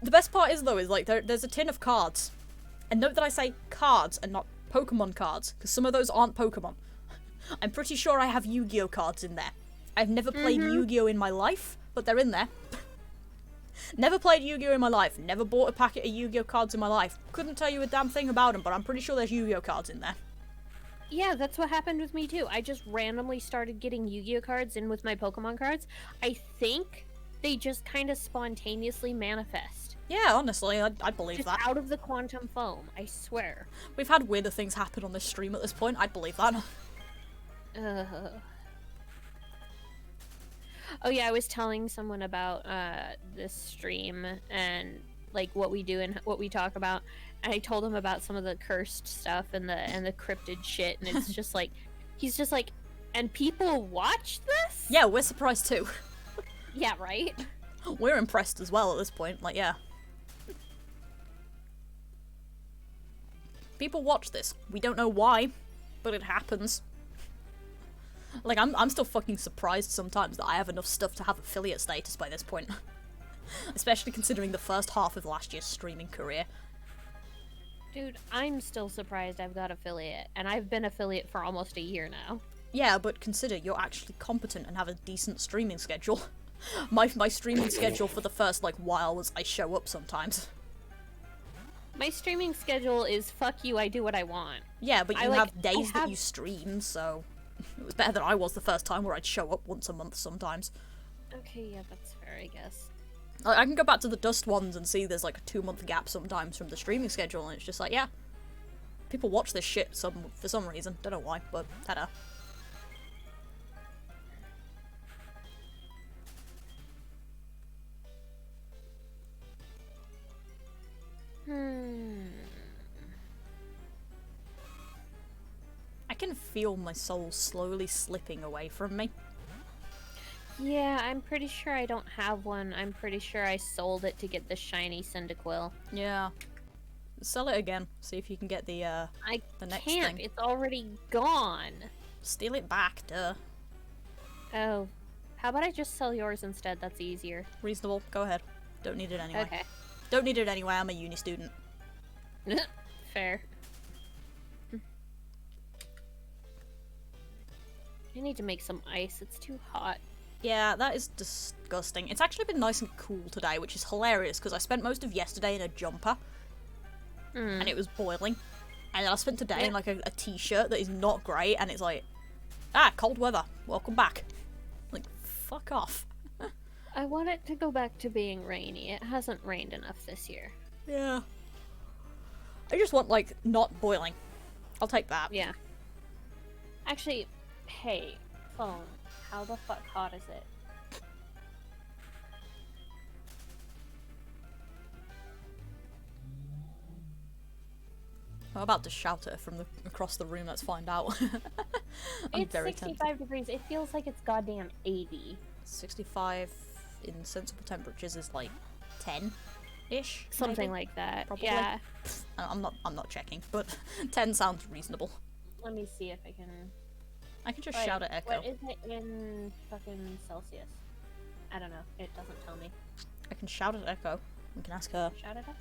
The best part is, though, is like there's a tin of cards. And note that I say cards and not Pokemon cards, because some of those aren't Pokemon. I'm pretty sure I have Yu-Gi-Oh cards in there. I've never played Yu-Gi-Oh in my life, but they're in there. Never played Yu-Gi-Oh in my life. Never bought a packet of Yu-Gi-Oh cards in my life. Couldn't tell you a damn thing about them, but I'm pretty sure there's Yu-Gi-Oh cards in there. Yeah, that's what happened with me too. I just randomly started getting Yu-Gi-Oh cards in with my Pokemon cards. I think they just kind of spontaneously manifest. Yeah, honestly, I'd believe Just that. out of the quantum foam, I swear. We've had weirder things happen on this stream at this point. I'd believe that. Oh yeah, I was telling someone about this stream and like what we do and what we talk about. And I told him about some of the cursed stuff and the cryptid shit, and it's just like he's just like, and people watch this? Yeah, we're surprised too. Yeah, right? We're impressed as well at this point. Like, yeah. People watch this. We don't know why, but it happens. Like, I'm still fucking surprised sometimes that I have enough stuff to have affiliate status by this point. Especially considering the first half of last year's streaming career. Dude, I'm still surprised I've got affiliate, and I've been affiliate for almost a year now. Yeah, but consider you're actually competent and have a decent streaming schedule. My streaming schedule for the first, like, while was I show up sometimes. My streaming schedule is fuck you, I do what I want. Yeah, but you have days that have- you stream, so it was better than I was the first time where I'd show up once a month sometimes. Okay, yeah, that's fair, I guess. I can go back to the Dust ones and see there's like a 2-month gap sometimes from the streaming schedule, and it's just like, yeah, people watch this shit for some reason. Don't know why, but ta-da. I can feel my soul slowly slipping away from me. Yeah, I'm pretty sure I don't have one. I'm pretty sure I sold it to get the shiny Cyndaquil. Yeah. Sell it again. See if you can get the next Can't. thing. It's already gone. Steal it back, duh. Oh. How about I just sell yours instead? That's easier. Reasonable. Go ahead. Don't need it anyway. Okay. Don't need it anyway. I'm a uni student. Fair. I need to make some ice. It's too hot. Yeah, that is disgusting. It's actually been nice and cool today, which is hilarious because I spent most of yesterday in a jumper and it was boiling. And then I spent today in like a t-shirt that is not great, and it's like, cold weather. Welcome back. Like, fuck off. I want it to go back to being rainy. It hasn't rained enough this year. Yeah. I just want, like, not boiling. I'll take that. Yeah. Actually, hey, phone, how the fuck hot is it? I'm about to shout at her from across the room. Let's find out. I'm It's very 65 tempted. degrees. It feels like it's goddamn 80. 65 in sensible temperatures is like 10-ish. Something maybe? like that. Probably. Yeah. I'm not checking, but 10 sounds reasonable. Let me see if I can... I can just Wait, shout at Echo. What is it in fucking Celsius? I don't know. It doesn't tell me. I can shout at Echo. We can ask her. Shout it up.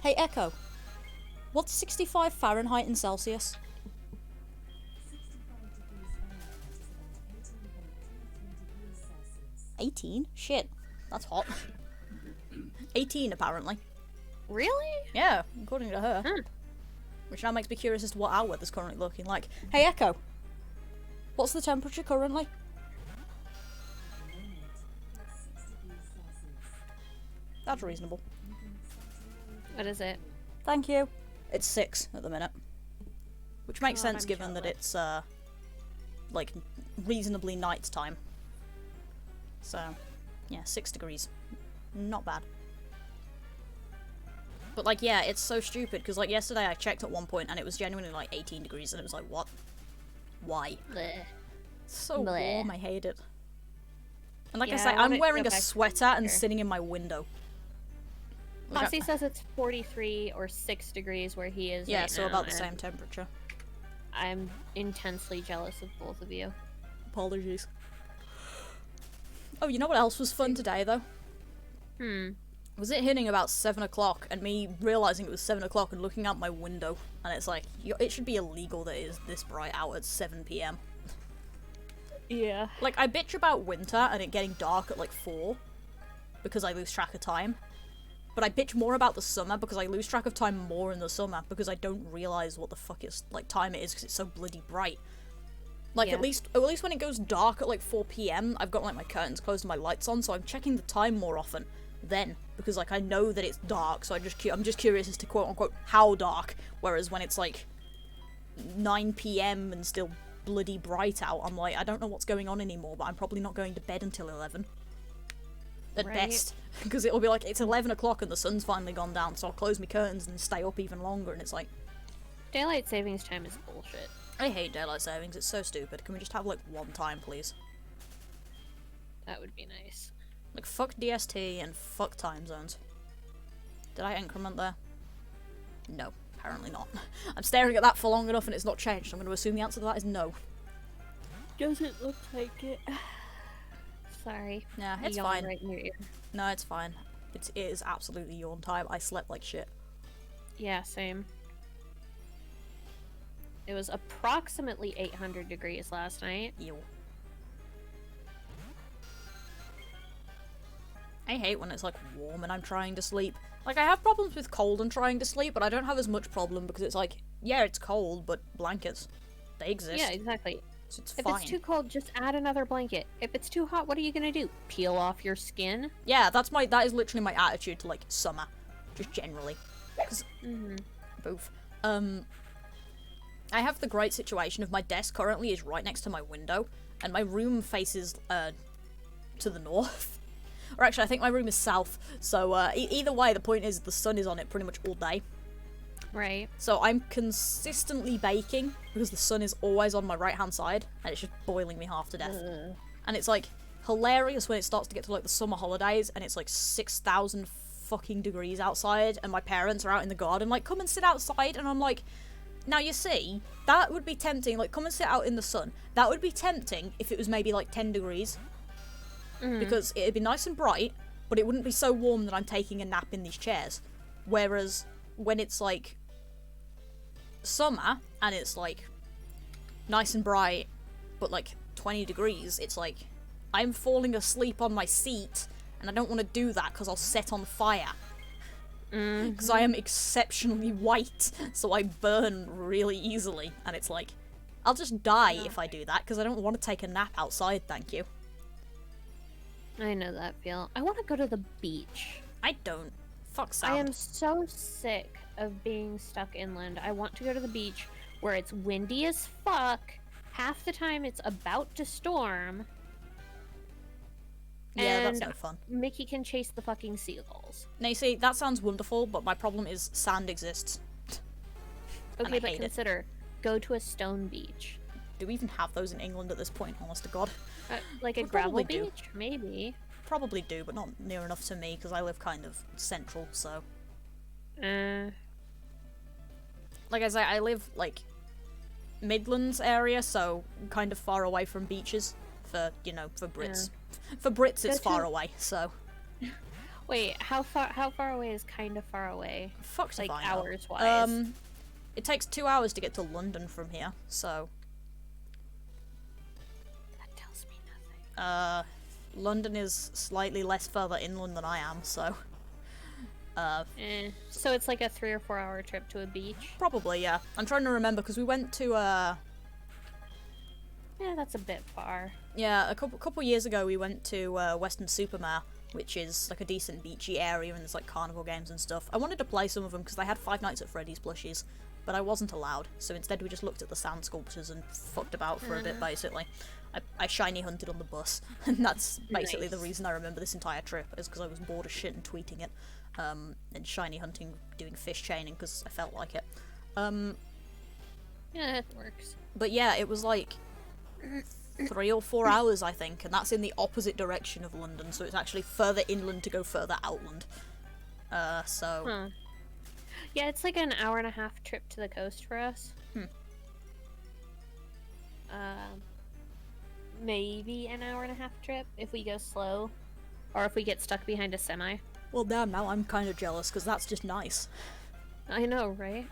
Hey Echo, what's 65 Fahrenheit in Celsius? 18? Shit, that's hot. 18 apparently. Really? Yeah, according to her. Hmm. Which now makes me curious as to what our weather's currently looking like. Hey Echo, what's the temperature currently? That's reasonable. What is it? Thank you. It's 6 at the minute. Which makes God, sense I'm given that jealous. it's, like, reasonably night time. So, yeah, 6 degrees. Not bad. But, like, yeah, it's so stupid, because, like, yesterday I checked at one point and it was genuinely, like, 18 degrees, and it was like, what? Why? Bleh. It's so Bleh. warm, I hate it. And like I Yeah, say, I want I'm it to wearing go a back to sweater and winter. sitting in my window. Like, Posse says it's 43 or 6 degrees where he is yeah, right so now, about the and same temperature. I'm intensely jealous of both of you. Apologies. Oh, you know what else was fun today, though? Hmm. Was it hitting about 7 o'clock and me realising it was 7 o'clock and looking out my window, and it's like, it should be illegal that it is this bright out at 7 p.m. Yeah. Like, I bitch about winter and it getting dark at like 4 because I lose track of time. But I bitch more about the summer because I lose track of time more in the summer because I don't realise what the fuck it's like time it is because it's so bloody bright. Like, Yeah. at least when it goes dark at like 4 p.m, I've got like my curtains closed and my lights on, so I'm checking the time more often then because like I know that it's dark, so I'm just curious as to quote unquote how dark. Whereas when it's like 9 p.m. and still bloody bright out, I'm like, I don't know what's going on anymore, but I'm probably not going to bed until 11 at Right. best, because it'll be like it's 11 o'clock and the sun's finally gone down, so I'll close my curtains and stay up even longer, and it's like, Daylight savings time is bullshit. I hate daylight savings, it's so stupid. Can we just have like one time, please? That would be nice. Like, fuck DST and fuck time zones. Did I increment there? No, apparently not. I'm staring at that for long enough and it's not changed. I'm going to assume the answer to that is no. Doesn't look like it. Sorry. Yeah, it's Yawn fine. right in your ear. No, it's fine. It is absolutely yawn time. I slept like shit. Yeah, same. It was approximately 800 degrees last night. Ew. I hate when it's like warm and I'm trying to sleep. Like, I have problems with cold and trying to sleep, but I don't have as much problem because it's like, yeah, it's cold, but blankets, they exist. Yeah, exactly. So it's If fine. it's too cold, just add another blanket. If it's too hot, what are you gonna do? Peel off your skin? Yeah, that is literally my attitude to like summer, just generally. 'Cause both. I have the great situation of my desk currently is right next to my window, and my room faces to the north. Or actually, I think my room is south. So either way, the point is the sun is on it pretty much all day. Right. So I'm consistently baking because the sun is always on my right-hand side, and it's just boiling me half to death. And it's like hilarious when it starts to get to like the summer holidays, and it's like 6,000 fucking degrees outside, and my parents are out in the garden like, come and sit outside, and I'm like, now you see, that would be tempting, like, come and sit out in the sun. That would be tempting if it was maybe like 10 degrees. Because it'd be nice and bright, but it wouldn't be so warm that I'm taking a nap in these chairs. Whereas when it's like summer and it's like nice and bright, but like 20 degrees, it's like I'm falling asleep on my seat, and I don't want to do that because I'll set on fire. Because I am exceptionally white, so I burn really easily, and it's like, I'll just die if I do that because I don't want to take a nap outside, thank you. I know that feel. I want to go to the beach. I don't. Fuck sound. I am so sick of being stuck inland. I want to go to the beach where it's windy as fuck. Half the time it's about to storm. Yeah, that's and no fun. Mickey can chase the fucking seagulls. Now, you see, that sounds wonderful, but my problem is sand exists. And Okay, I but hate it. consider, go to a stone beach. Do we even have those in England at this point, honest to God? Like a We gravel probably do. beach? Maybe. Probably do, but not near enough to me, because I live kind of central, so... Like I say, I live, like, Midlands area, so kind of far away from beaches. For, you know, for Brits. For Brits, it's Go far to- away, so... Wait, how far away is kind of far away? Fuck Like, if I know. hours-wise. It takes 2 hours to get to London from here, so... That tells me nothing. London is slightly less further inland than I am, so... So it's like a 3 or 4 hour trip to a beach? Probably, yeah. I'm trying to remember, because we went to, Yeah, that's a bit far. yeah, a couple years ago we went to, Western Supermare, which is, like, a decent beachy area, and there's, like, carnival games and stuff. I wanted to play some of them, because they had Five Nights at Freddy's plushies, but I wasn't allowed, so instead we just looked at the sand sculptures and fucked about for a bit, basically. I shiny hunted on the bus, and that's basically the Nice. reason I remember this entire trip, is because I was bored as shit and tweeting it, and shiny hunting, doing fish chaining, because I felt like it. Yeah, it works. But yeah, it was like 3 or 4 hours, I think, and that's in the opposite direction of London, so it's actually further inland to go further outland. So... Huh. Yeah, it's like an hour and a half trip to the coast for us. maybe an hour and a half trip if we go slow, or if we get stuck behind a semi. Well, damn, now I'm kind of jealous, because that's just nice. I know, right?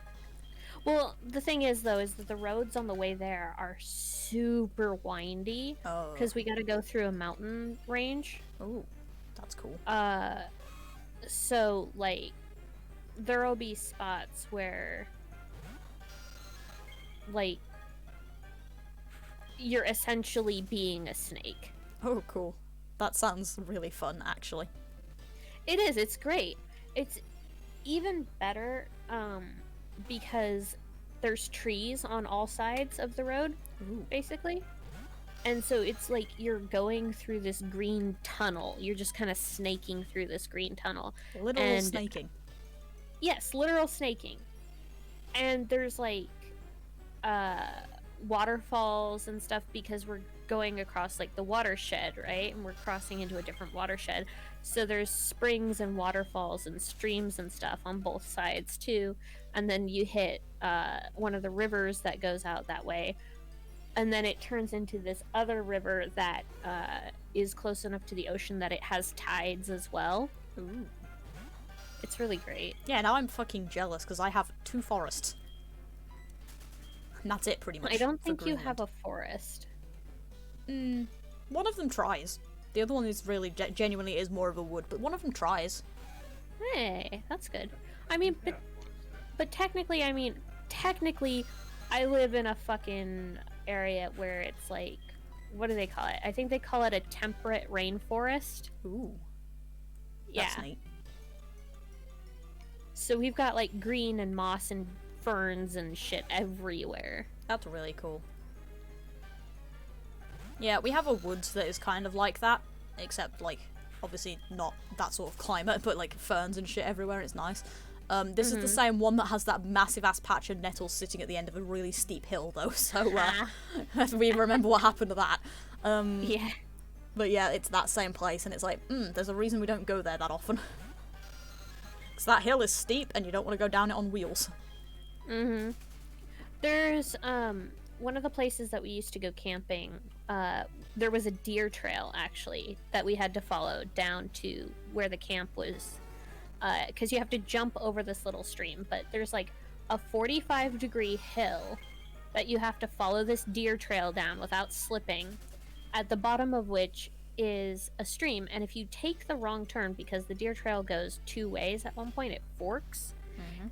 Well, the thing is, though, is that the roads on the way there are super windy, Oh. because we gotta go through a mountain range. Oh, that's cool. So, like, there'll be spots where, like, you're essentially being a snake. Oh, cool. That sounds really fun, actually. It is, it's great. It's even better, because there's trees on all sides of the road, Ooh. basically. And so it's like you're going through this green tunnel. You're just kind of snaking through this green tunnel. Literal snaking. Yes, literal snaking. And there's like waterfalls and stuff because we're going across like the watershed, right? And we're crossing into a different watershed. So there's springs and waterfalls and streams and stuff on both sides too. And then you hit one of the rivers that goes out that way. And then it turns into this other river that is close enough to the ocean that it has tides as well. Ooh. It's really great. Yeah, now I'm fucking jealous because I have 2 forests. And that's it, pretty much. I don't think you Greenland. have a forest. One of them tries. The other one is really genuinely is more of a wood, but one of them tries. Hey, that's good. I mean, but technically, I live in a fucking area where it's like, what do they call it? I think they call it a temperate rainforest. Ooh. Yeah. That's neat. So we've got like green and moss and ferns and shit everywhere. That's really cool. Yeah, we have a woods that is kind of like that, except like, obviously not that sort of climate, but like ferns and shit everywhere, it's nice. This is the same one that has that massive ass patch of nettles sitting at the end of a really steep hill though, so we remember what happened to that. Yeah. But yeah, it's that same place, and it's like, there's a reason we don't go there that often. Because that hill is steep, and you don't want to go down it on wheels. Mm-hmm. There's, one of the places that we used to go camping, there was a deer trail, actually, that we had to follow down to where the camp was, because you have to jump over this little stream, but there's, like, a 45-degree hill that you have to follow this deer trail down without slipping, at the bottom of which is a stream, and if you take the wrong turn, because the deer trail goes 2 ways at one point, it forks.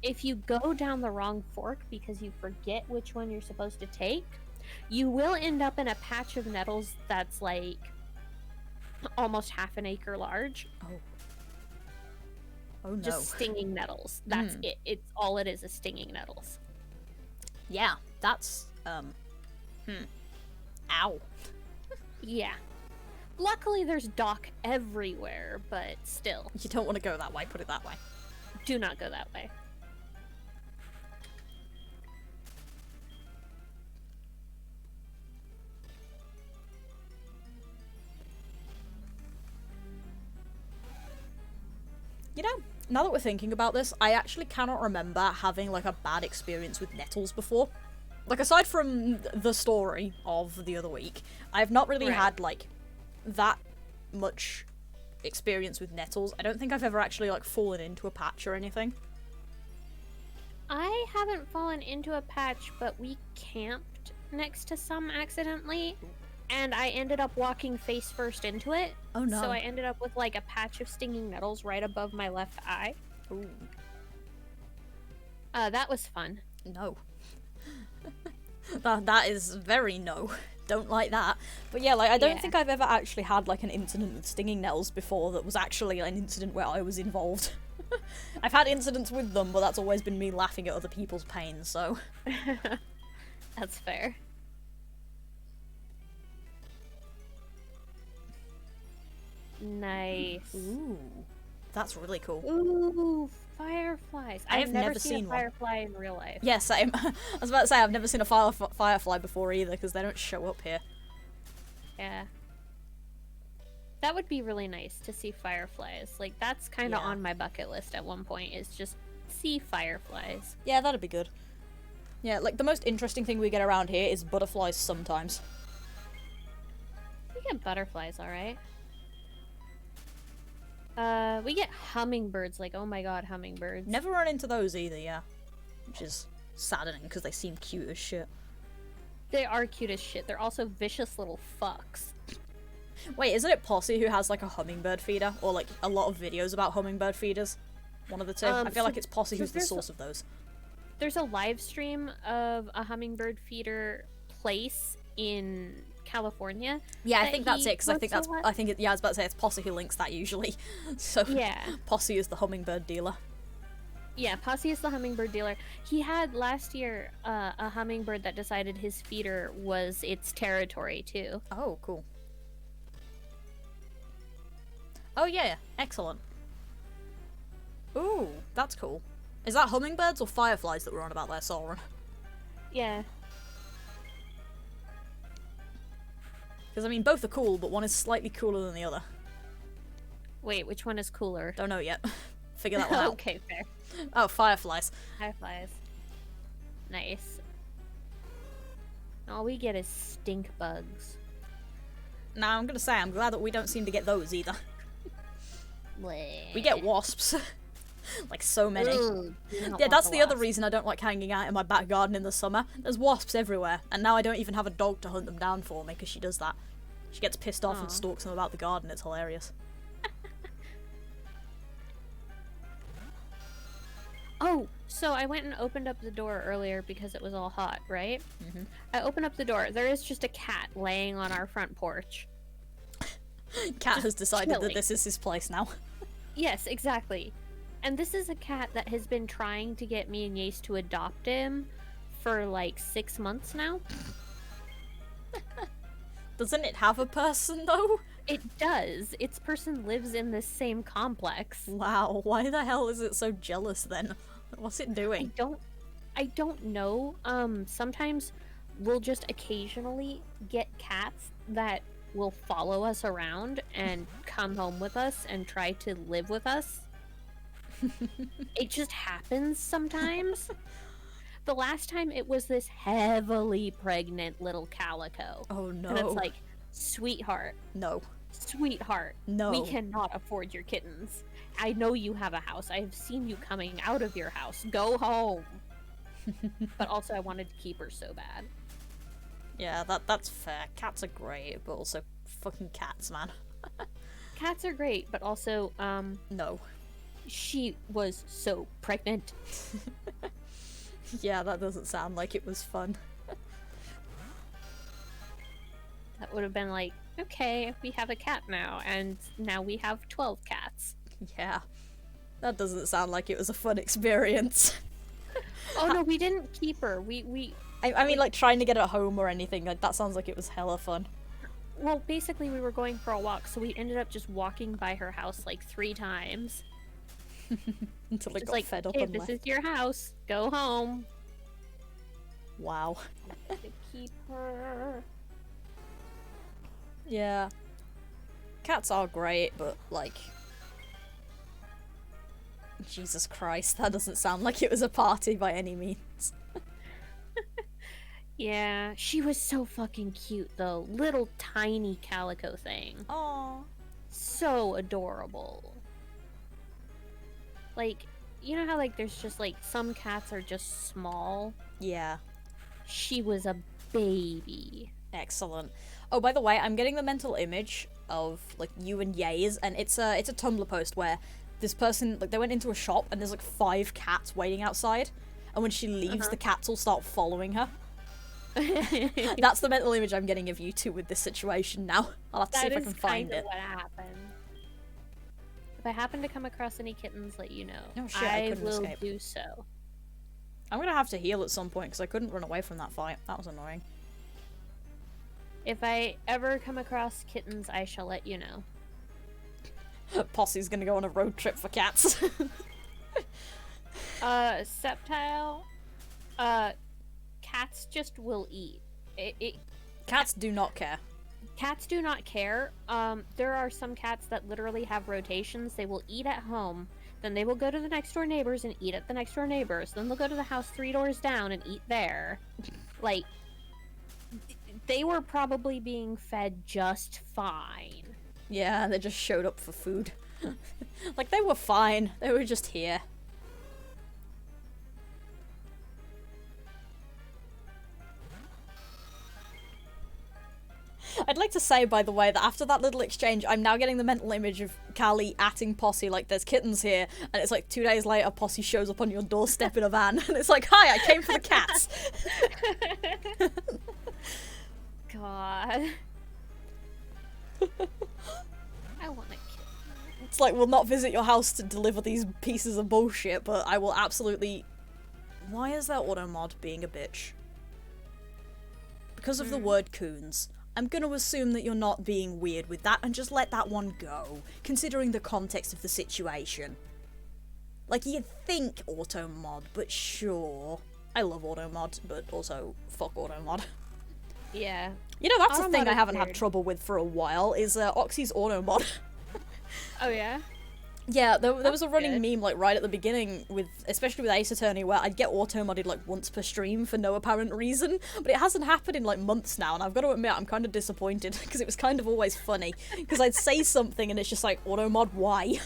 If you go down the wrong fork because you forget which one you're supposed to take, you will end up in a patch of nettles that's like almost half an acre large. Oh no. Just stinging nettles. That's it. It's all it is stinging nettles. Yeah, that's, Ow. Yeah. Luckily there's dock everywhere, but still. You don't want to go that way, put it that way. Do not go that way. You know, now that we're thinking about this, I actually cannot remember having, like, a bad experience with nettles before. Like, aside from the story of the other week, I've not really had, like, that much experience with nettles. I don't think I've ever actually, like, fallen into a patch or anything. I haven't fallen into a patch, but we camped next to some accidentally, and I ended up walking face first into it. Oh no. So I ended up with like a patch of stinging nettles right above my left eye. Ooh. That was fun. No. that is very no. Don't like that. But yeah, like, I don't think I've ever actually had, like, an incident with stinging nettles before that was actually an incident where I was involved. I've had incidents with them, but that's always been me laughing at other people's pain, so... That's fair. Nice. Ooh. That's really cool. Ooh, fireflies. I've never never seen a one. firefly in real life. Yeah, same. I was about to say, I've never seen a firefly before either, because they don't show up here. Yeah. That would be really nice to see fireflies. Like, that's kind of on my bucket list at one point, is just see fireflies. Yeah, that'd be good. Yeah, like, the most interesting thing we get around here is butterflies sometimes. We get butterflies, alright. We get hummingbirds, like, oh my god, hummingbirds. Never run into those either, yeah. Which is saddening, because they seem cute as shit. They are cute as shit. They're also vicious little fucks. Wait, isn't it Posse who has, like, a hummingbird feeder? Or, like, a lot of videos about hummingbird feeders? One of the two? I feel like it's Posse who's the source of those. There's a live stream of a hummingbird feeder place in California. Yeah, I think that's it, because I think I was about to say it's Posse who links that usually. So, yeah. Posse is the hummingbird dealer. Yeah, Posse is the hummingbird dealer. He had last year a hummingbird that decided his feeder was its territory too. Oh, cool. Oh yeah, excellent. Ooh, that's cool. Is that hummingbirds or fireflies that we're on about there, Sauron? Yeah. Because, I mean, both are cool, but one is slightly cooler than the other. Wait, which one is cooler? Don't know yet. Figure that one out. Okay, fair. Oh, fireflies. Fireflies. Nice. All we get is stink bugs. Now, I'm gonna say, I'm glad that we don't seem to get those either. Bleh. We get wasps. Like, so many. Ooh, yeah, that's the other reason I don't like hanging out in my back garden in the summer. There's wasps everywhere, and now I don't even have a dog to hunt them down for me, because she does that. She gets pissed off and stalks them about the garden. It's hilarious. Oh, so I went and opened up the door earlier because it was all hot, right? Mm-hmm. I opened up the door. There is just a cat laying on our front porch. Cat has decided that this is his place now. Yes, exactly. And this is a cat that has been trying to get me and Yace to adopt him for like 6 months now. Doesn't it have a person, though? It does. Its person lives in the same complex. Wow, why the hell is it so jealous then? What's it doing? I don't know. Sometimes we'll just occasionally get cats that will follow us around and come home with us and try to live with us. It just happens sometimes. The last time it was this heavily pregnant little calico. Oh no. And it's like, sweetheart. No. Sweetheart. No. We cannot afford your kittens. I know you have a house. I have seen you coming out of your house. Go home. But also I wanted to keep her so bad. Yeah, that's fair. Cats are great, but also fucking cats, man. Cats are great, but also, no. She was so pregnant. Yeah, that doesn't sound like it was fun. That would have been like, okay, we have a cat now, and now we have 12 cats. Yeah. That doesn't sound like it was a fun experience. Oh no, we didn't keep her. I mean, like, trying to get her home or anything, like, that sounds like it was hella fun. Well, basically we were going for a walk, so we ended up just walking by her house like 3 times. Until it just got like, fed up hey, and this left. is your house. Go home. Wow. To keep her. Yeah. Cats are great, but, like... Jesus Christ, that doesn't sound like it was a party by any means. Yeah, she was so fucking cute though. Little tiny calico thing. Aww. So adorable. Like, you know how like there's just like some cats are just small? Yeah. She was a baby. Excellent. Oh, by the way, I'm getting the mental image of, like, you and Yays, and it's a Tumblr post where this person, like, they went into a shop and there's like 5 cats waiting outside, and when she leaves, the cats all start following her. That's the mental image I'm getting of you two with this situation now. I'll have to see if I can find it. What happened. If I happen to come across any kittens, let you know. Oh shit, I couldn't will escape. do so. I'm gonna have to heal at some point because I couldn't run away from that fight. That was annoying. If I ever come across kittens, I shall let you know. Posse's gonna go on a road trip for cats. Septile, cats just will eat. Cats do not care. Cats do not care. There are some cats that literally have rotations. They will eat at home, then they will go to the next door neighbors and eat at the next door neighbors. Then they'll go to the house 3 doors down and eat there. Like, they were probably being fed just fine. Yeah, they just showed up for food. Like, they were fine. They were just here. I'd like to say, by the way, that after that little exchange, I'm now getting the mental image of Kali atting Posse like, there's kittens here, and it's like 2 days later, Posse shows up on your doorstep in a van, and it's like, hi, I came for the cats! God. I want a kitten. It's like, we'll not visit your house to deliver these pieces of bullshit, but I will absolutely... Why is that auto mod being a bitch? Because of the word coons. I'm gonna assume that you're not being weird with that and just let that one go, considering the context of the situation. Like, you'd think auto mod, but sure. I love auto mod, but also fuck auto mod. Yeah. You know, that's Auto a thing mod I is haven't weird. had trouble with for a while, is Oxy's auto mod. Oh, yeah? Yeah, there was a running good. meme, like, right at the beginning, with especially with Ace Attorney, where I'd get auto-modded, like, once per stream for no apparent reason, but it hasn't happened in, like, months now, and I've got to admit, I'm kind of disappointed, because it was kind of always funny, because I'd say something, and it's just like, auto-mod, why?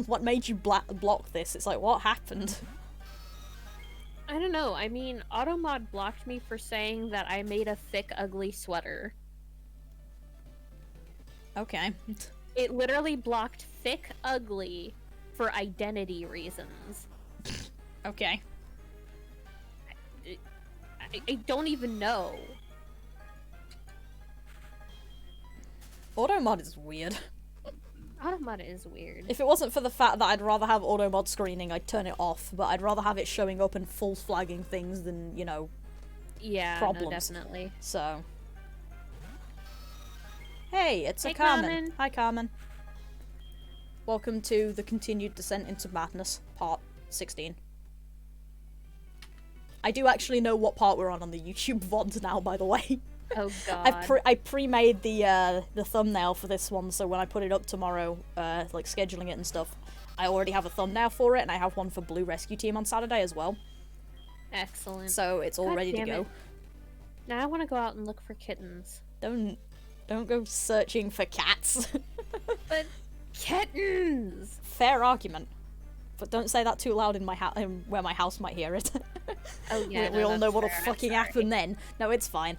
What made you block this? It's like, what happened? I don't know. I mean, Automod blocked me for saying that I made a thick, ugly sweater. Okay. It literally blocked thick, ugly for identity reasons. Okay. I don't even know. Auto-mod is weird. Automod is weird. If it wasn't for the fact that I'd rather have auto-mod screening, I'd turn it off, but I'd rather have it showing up and false flagging things than, you know, Yeah, problems. no, definitely. So. Hey, it's Hey, a Carmen. Carmen. Hi, Carmen. Welcome to the continued descent into madness, part 16. I do actually know what part we're on the YouTube VoDs now, by the way. Oh god. I pre-made the thumbnail for this one, so when I put it up tomorrow, like scheduling it and stuff, I already have a thumbnail for it, and I have one for Blue Rescue Team on Saturday as well. Excellent. So it's all God ready to damn go. it. Now I want to go out and look for kittens. Don't go searching for cats. But kittens! Fair argument. But don't say that too loud in my where my house might hear it. Oh yeah, we all know what'll fair. I'm fucking sorry. happen then. No, it's fine.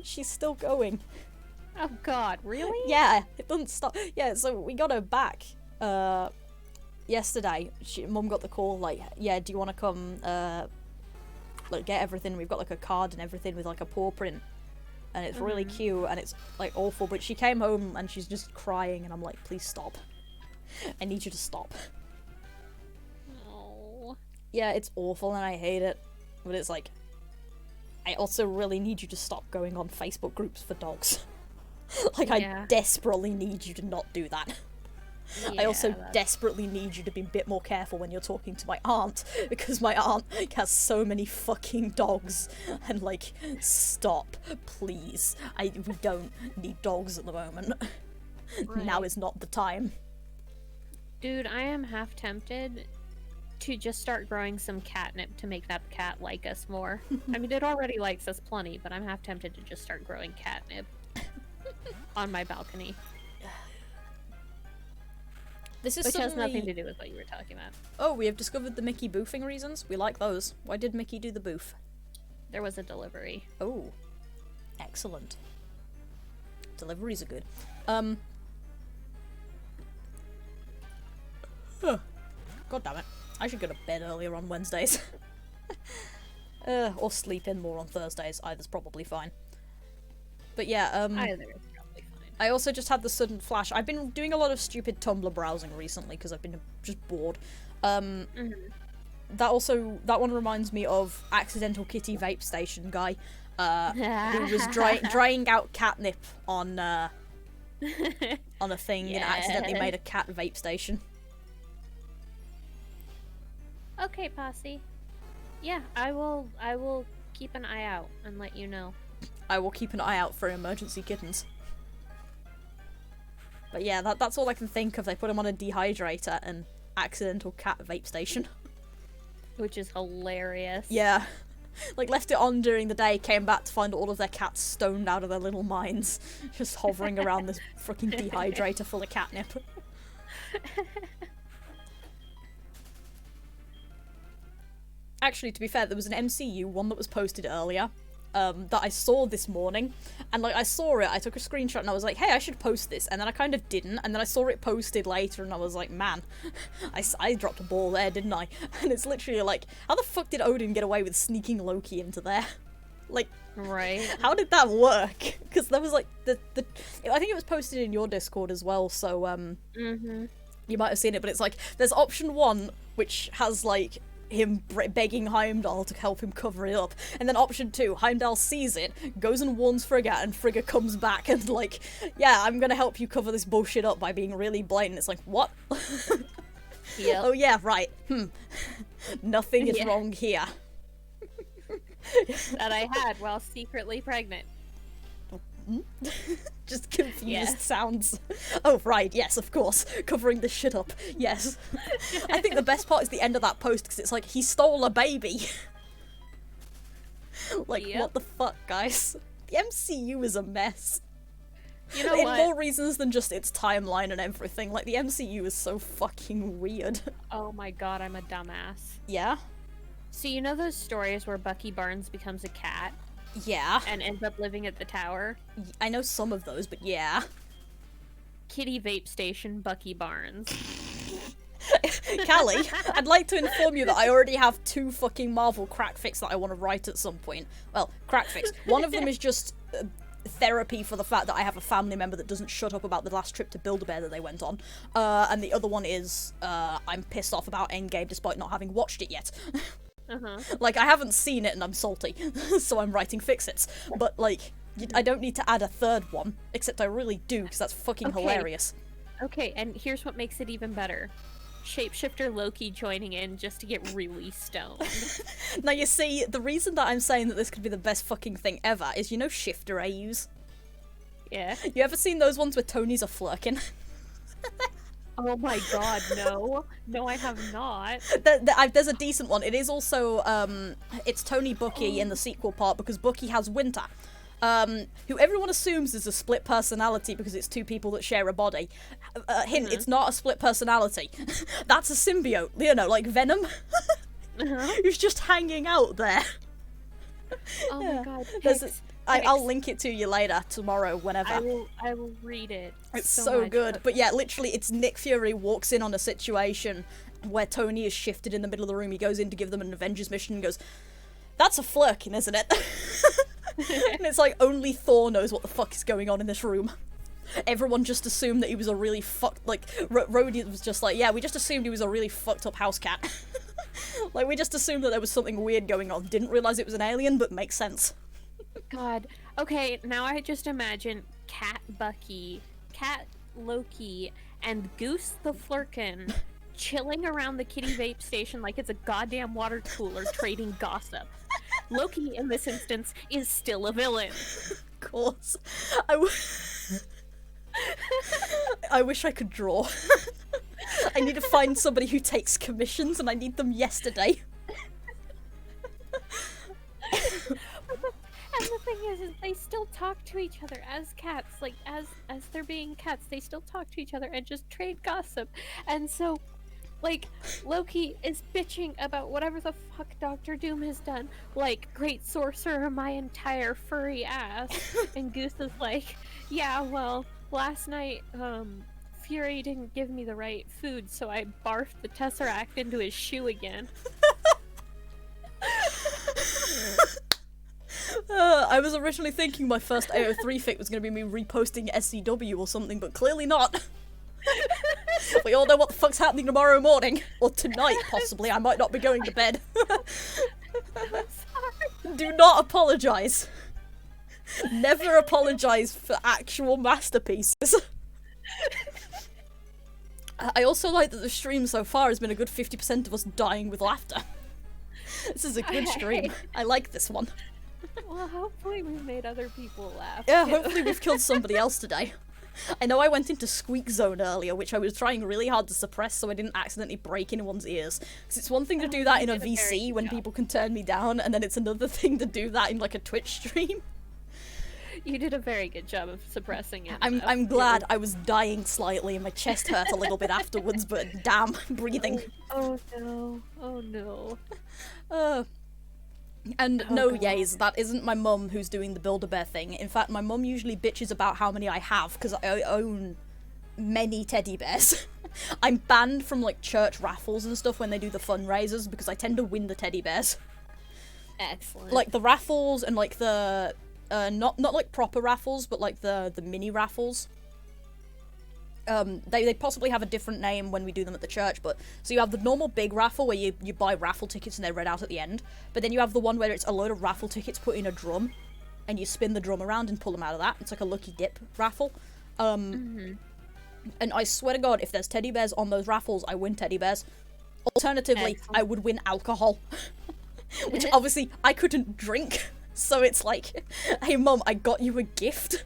She's still going. Oh god, really? Yeah, it doesn't stop. Yeah, so we got her back yesterday. Mum got the call like, yeah, do you want to come like get everything? We've got like a card and everything with like a paw print, and it's really cute and it's like awful. But she came home and she's just crying, and I'm like, please stop. I need you to stop. Oh. Yeah, it's awful and I hate it, but it's like, I also really need you to stop going on Facebook groups for dogs. Like, Yeah. I desperately need you to not do that. I also Yeah, desperately need you to be a bit more careful when you're talking to my aunt, because my aunt has so many fucking dogs, and like, stop, please. We don't need dogs at the moment. Now Right. is not the time. Dude, I am half tempted to just start growing some catnip to make that cat like us more. I mean, it already likes us plenty, but I'm half tempted to just start growing catnip on my balcony. This is Which has suddenly... nothing to do with what you were talking about. Oh, we have discovered the Mickey boofing reasons. We like those. Why did Mickey do the boof? There was a delivery. Oh. Excellent. Deliveries are good. God damn it. I should go to bed earlier on Wednesdays. Or sleep in more on Thursdays. Either's probably fine. But yeah, Either is probably fine. I also just had the sudden flash. I've been doing a lot of stupid Tumblr browsing recently because I've been just bored. That one reminds me of Accidental Kitty Vape Station guy, who was drying out catnip on a thing and accidentally made a cat vape station. Okay, Posse. Yeah, I will keep an eye out and let you know. I will keep an eye out for emergency kittens. But yeah, that's all I can think of. They put him on a dehydrator and accidental cat vape station. Which is hilarious. Yeah. Like, left it on during the day, came back to find all of their cats stoned out of their little minds, just hovering around this fucking dehydrator full of catnip. Actually, to be fair, there was an MCU one that was posted earlier, that I saw this morning, and like I saw it, I took a screenshot and I was like, hey, I should post this, and then I kind of didn't, and then I saw it posted later and I was like, man, I dropped a ball there, didn't I? And it's literally like, how the fuck did Odin get away with sneaking Loki into there? Like, right? How did that work? Because there was like the I think it was posted in your Discord as well, so you might have seen it, but it's like, there's option 1, which has like him begging Heimdall to help him cover it up, and then option 2, Heimdall sees it, goes and warns Frigga, and Frigga comes back and like, yeah, I'm gonna help you cover this bullshit up by being really blatant. It's like, what? Yep. Oh yeah, right. Nothing is wrong here. That I had while secretly pregnant. Just confused sounds. Oh, right, yes, of course. Covering this shit up. Yes. I think the best part is the end of that post, because it's like, he stole a baby. Like, what the fuck, guys? The MCU is a mess. You know In what? more reasons than just its timeline and everything. Like, the MCU is so fucking weird. Oh my god, I'm a dumbass. Yeah? So you know those stories where Bucky Barnes becomes a cat? Yeah. And ends up living at the tower? I know some of those, but yeah. Kitty vape station, Bucky Barnes. Callie, I'd like to inform you that I already have 2 fucking Marvel crack fics that I want to write at some point. Well, crack fics. One of them is just therapy for the fact that I have a family member that doesn't shut up about the last trip to Build-A-Bear that they went on. And the other one is, I'm pissed off about Endgame despite not having watched it yet. Like, I haven't seen it and I'm salty, so I'm writing fix-its. But, like, I don't need to add a third one, except I really do, because that's fucking hilarious. Okay, and here's what makes it even better. Shapeshifter Loki joining in just to get really stoned. Now, you see, the reason that I'm saying that this could be the best fucking thing ever is, you know Shifter AUs? Yeah. You ever seen those ones where Tony's a flirkin? Oh my god, no. No, I have not. There's a decent one. It is also, it's Tony Bucky in the sequel part, because Bucky has Winter, who everyone assumes is a split personality because it's 2 people that share a body. Hint, it's not a split personality. That's a symbiote, you know, like Venom. Who's just hanging out there. Oh my god. I'll link it to you later, tomorrow, whenever. I will read it. It's so good. But yeah, literally, it's Nick Fury walks in on a situation where Tony is shifted in the middle of the room. He goes in to give them an Avengers mission and goes, that's a flirkin, isn't it? And it's like, only Thor knows what the fuck is going on in this room. Everyone just assumed that he was a really fucked, like, Rhodey was just like, yeah, we just assumed he was a really fucked up house cat. Like, we just assumed that there was something weird going on. Didn't realize it was an alien, but makes sense. God. Okay, now I just imagine Cat Bucky, Cat Loki, and Goose the Flurkin chilling around the kitty vape station like it's a goddamn water cooler trading gossip. Loki, in this instance, is still a villain. Of course. I wish I could draw. I need to find somebody who takes commissions, and I need them yesterday. And the thing is they still talk to each other as cats, like, as they're being cats, they still talk to each other and just trade gossip. And so, like, Loki is bitching about whatever the fuck Doctor Doom has done, like, great sorcerer, my entire furry ass. And Goose is like, yeah, well, last night, Fury didn't give me the right food, so I barfed the Tesseract into his shoe again. I was originally thinking my first AO3 fic was going to be me reposting SCW or something, but clearly not. We all know what the fuck's happening tomorrow morning. Or tonight, possibly. I might not be going to bed. I'm sorry. Do not apologise. Never apologise for actual masterpieces. I also like that the stream so far has been a good 50% of us dying with laughter. This is a good stream. I like this one. Well, hopefully we've made other people laugh. Yeah, hopefully we've killed somebody else today. I know I went into squeak zone earlier, which I was trying really hard to suppress so I didn't accidentally break anyone's ears. Because it's one thing to do that in a VC when people can turn me down, and then it's another thing to do that in, like, a Twitch stream. You did a very good job of suppressing it. I'm glad. I was dying slightly and my chest hurt a little bit afterwards, but damn, breathing. Oh no. Oh no. No, yays, that isn't my mum who's doing the Build-A-Bear thing. In fact, my mum usually bitches about how many I have, because I own many teddy bears. I'm banned from, like, church raffles and stuff when they do the fundraisers, because I tend to win the teddy bears. Excellent. Like, the raffles and, like, the... not like proper raffles, but like the mini raffles. They possibly have a different name when we do them at the church, but so you have the normal big raffle where you buy raffle tickets and they're read out at the end, but then you have the one where it's a load of raffle tickets put in a drum, and you spin the drum around and pull them out of that. It's like a lucky dip raffle. And I swear to God, if there's teddy bears on those raffles, I win teddy bears. Alternatively, Excellent. I would win alcohol, which obviously I couldn't drink. So it's like, hey mum, I got you a gift,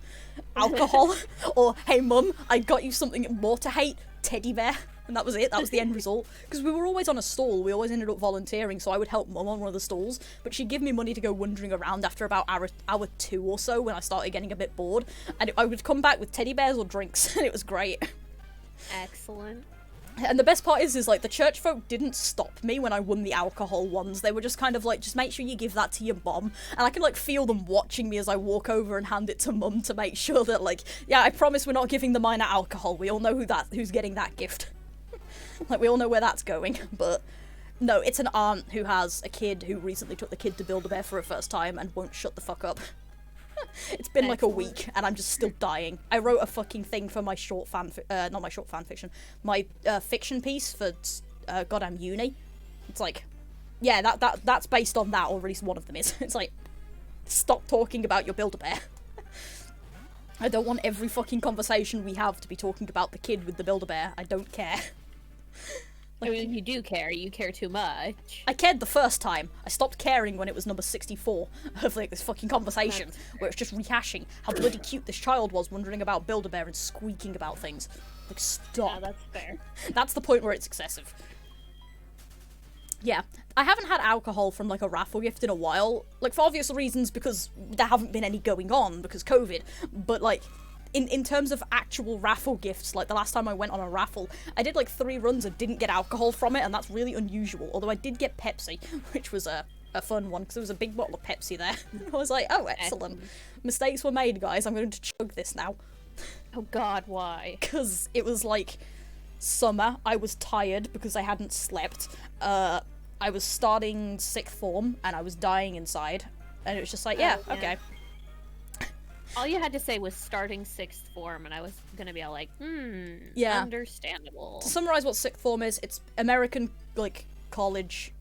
alcohol, or hey mum, I got you something more to hate, teddy bear. And that was it, that was the end result. Because we were always on a stall, we always ended up volunteering, so I would help mum on one of the stalls, but she'd give me money to go wandering around after about hour 2 or so when I started getting a bit bored, and I would come back with teddy bears or drinks, and it was great. Excellent. And the best part is like, the church folk didn't stop me when I won the alcohol ones. They were just kind of like, just make sure you give that to your mom. And I can, like, feel them watching me as I walk over and hand it to mum to make sure that, like, yeah, I promise we're not giving the minor alcohol. We all know who's getting that gift. Like, we all know where that's going. But, no, it's an aunt who has a kid who recently took the kid to Build-A-Bear for her first time and won't shut the fuck up. It's been like a week, and I'm just still dying. I wrote a fucking thing for my not my short fan fiction, my fiction piece for goddamn uni. It's like, yeah, that's based on that, or at least one of them is. It's like, stop talking about your Build-A-Bear. I don't want every fucking conversation we have to be talking about the kid with the Build-A-Bear. I don't care. I mean, you do care. You care too much. I cared the first time. I stopped caring when it was number 64 of, like, this fucking conversation where it's just rehashing how bloody cute this child was wondering about Build-A-Bear and squeaking about things. Like, stop. Yeah, that's fair. That's the point where it's excessive. Yeah. I haven't had alcohol from, like, a raffle gift in a while. Like, for obvious reasons, because there haven't been any going on because COVID. But, like, in terms of actual raffle gifts, like the last time I went on a raffle, I did like 3 runs and didn't get alcohol from it, and that's really unusual. Although I did get Pepsi, which was a fun one, because there was a big bottle of Pepsi there. I was like, oh, excellent. Mistakes were made, guys. I'm going to chug this now. Oh god, why? Because it was like summer, I was tired because I hadn't slept. I was starting 6th form, and I was dying inside. And it was just like, yeah, okay. All you had to say was starting 6th form, and I was gonna be all like, yeah, understandable. To summarize what 6th form is, it's American, like, college,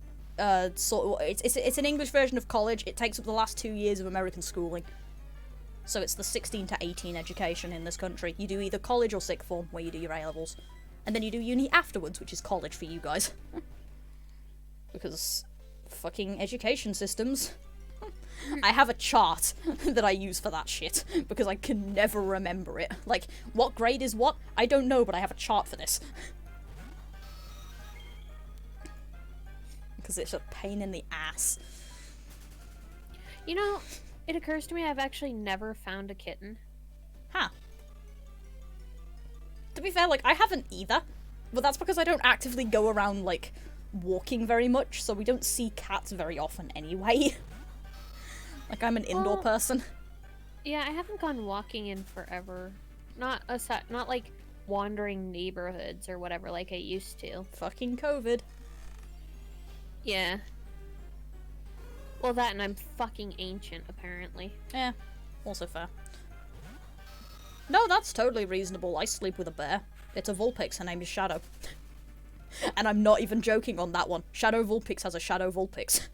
sort of, it's an English version of college. It takes up the last 2 years of American schooling. So it's the 16 to 18 education in this country. You do either college or 6th form, where you do your A-levels. And then you do uni afterwards, which is college for you guys. Because fucking education systems. I have a chart that I use for that shit, because I can never remember it. Like, what grade is what? I don't know, but I have a chart for this. Because it's a pain in the ass. You know, it occurs to me I've actually never found a kitten. Huh. To be fair, like, I haven't either. But that's because I don't actively go around, like, walking very much, so we don't see cats very often anyway. Like, I'm an indoor person. Yeah, I haven't gone walking in forever. Not like wandering neighborhoods or whatever like I used to. Fucking COVID. Yeah. Well, that and I'm fucking ancient, apparently. Yeah, also fair. No, that's totally reasonable. I sleep with a bear. It's a Vulpix, her name is Shadow. And I'm not even joking on that one. Shadow Vulpix has a Shadow Vulpix.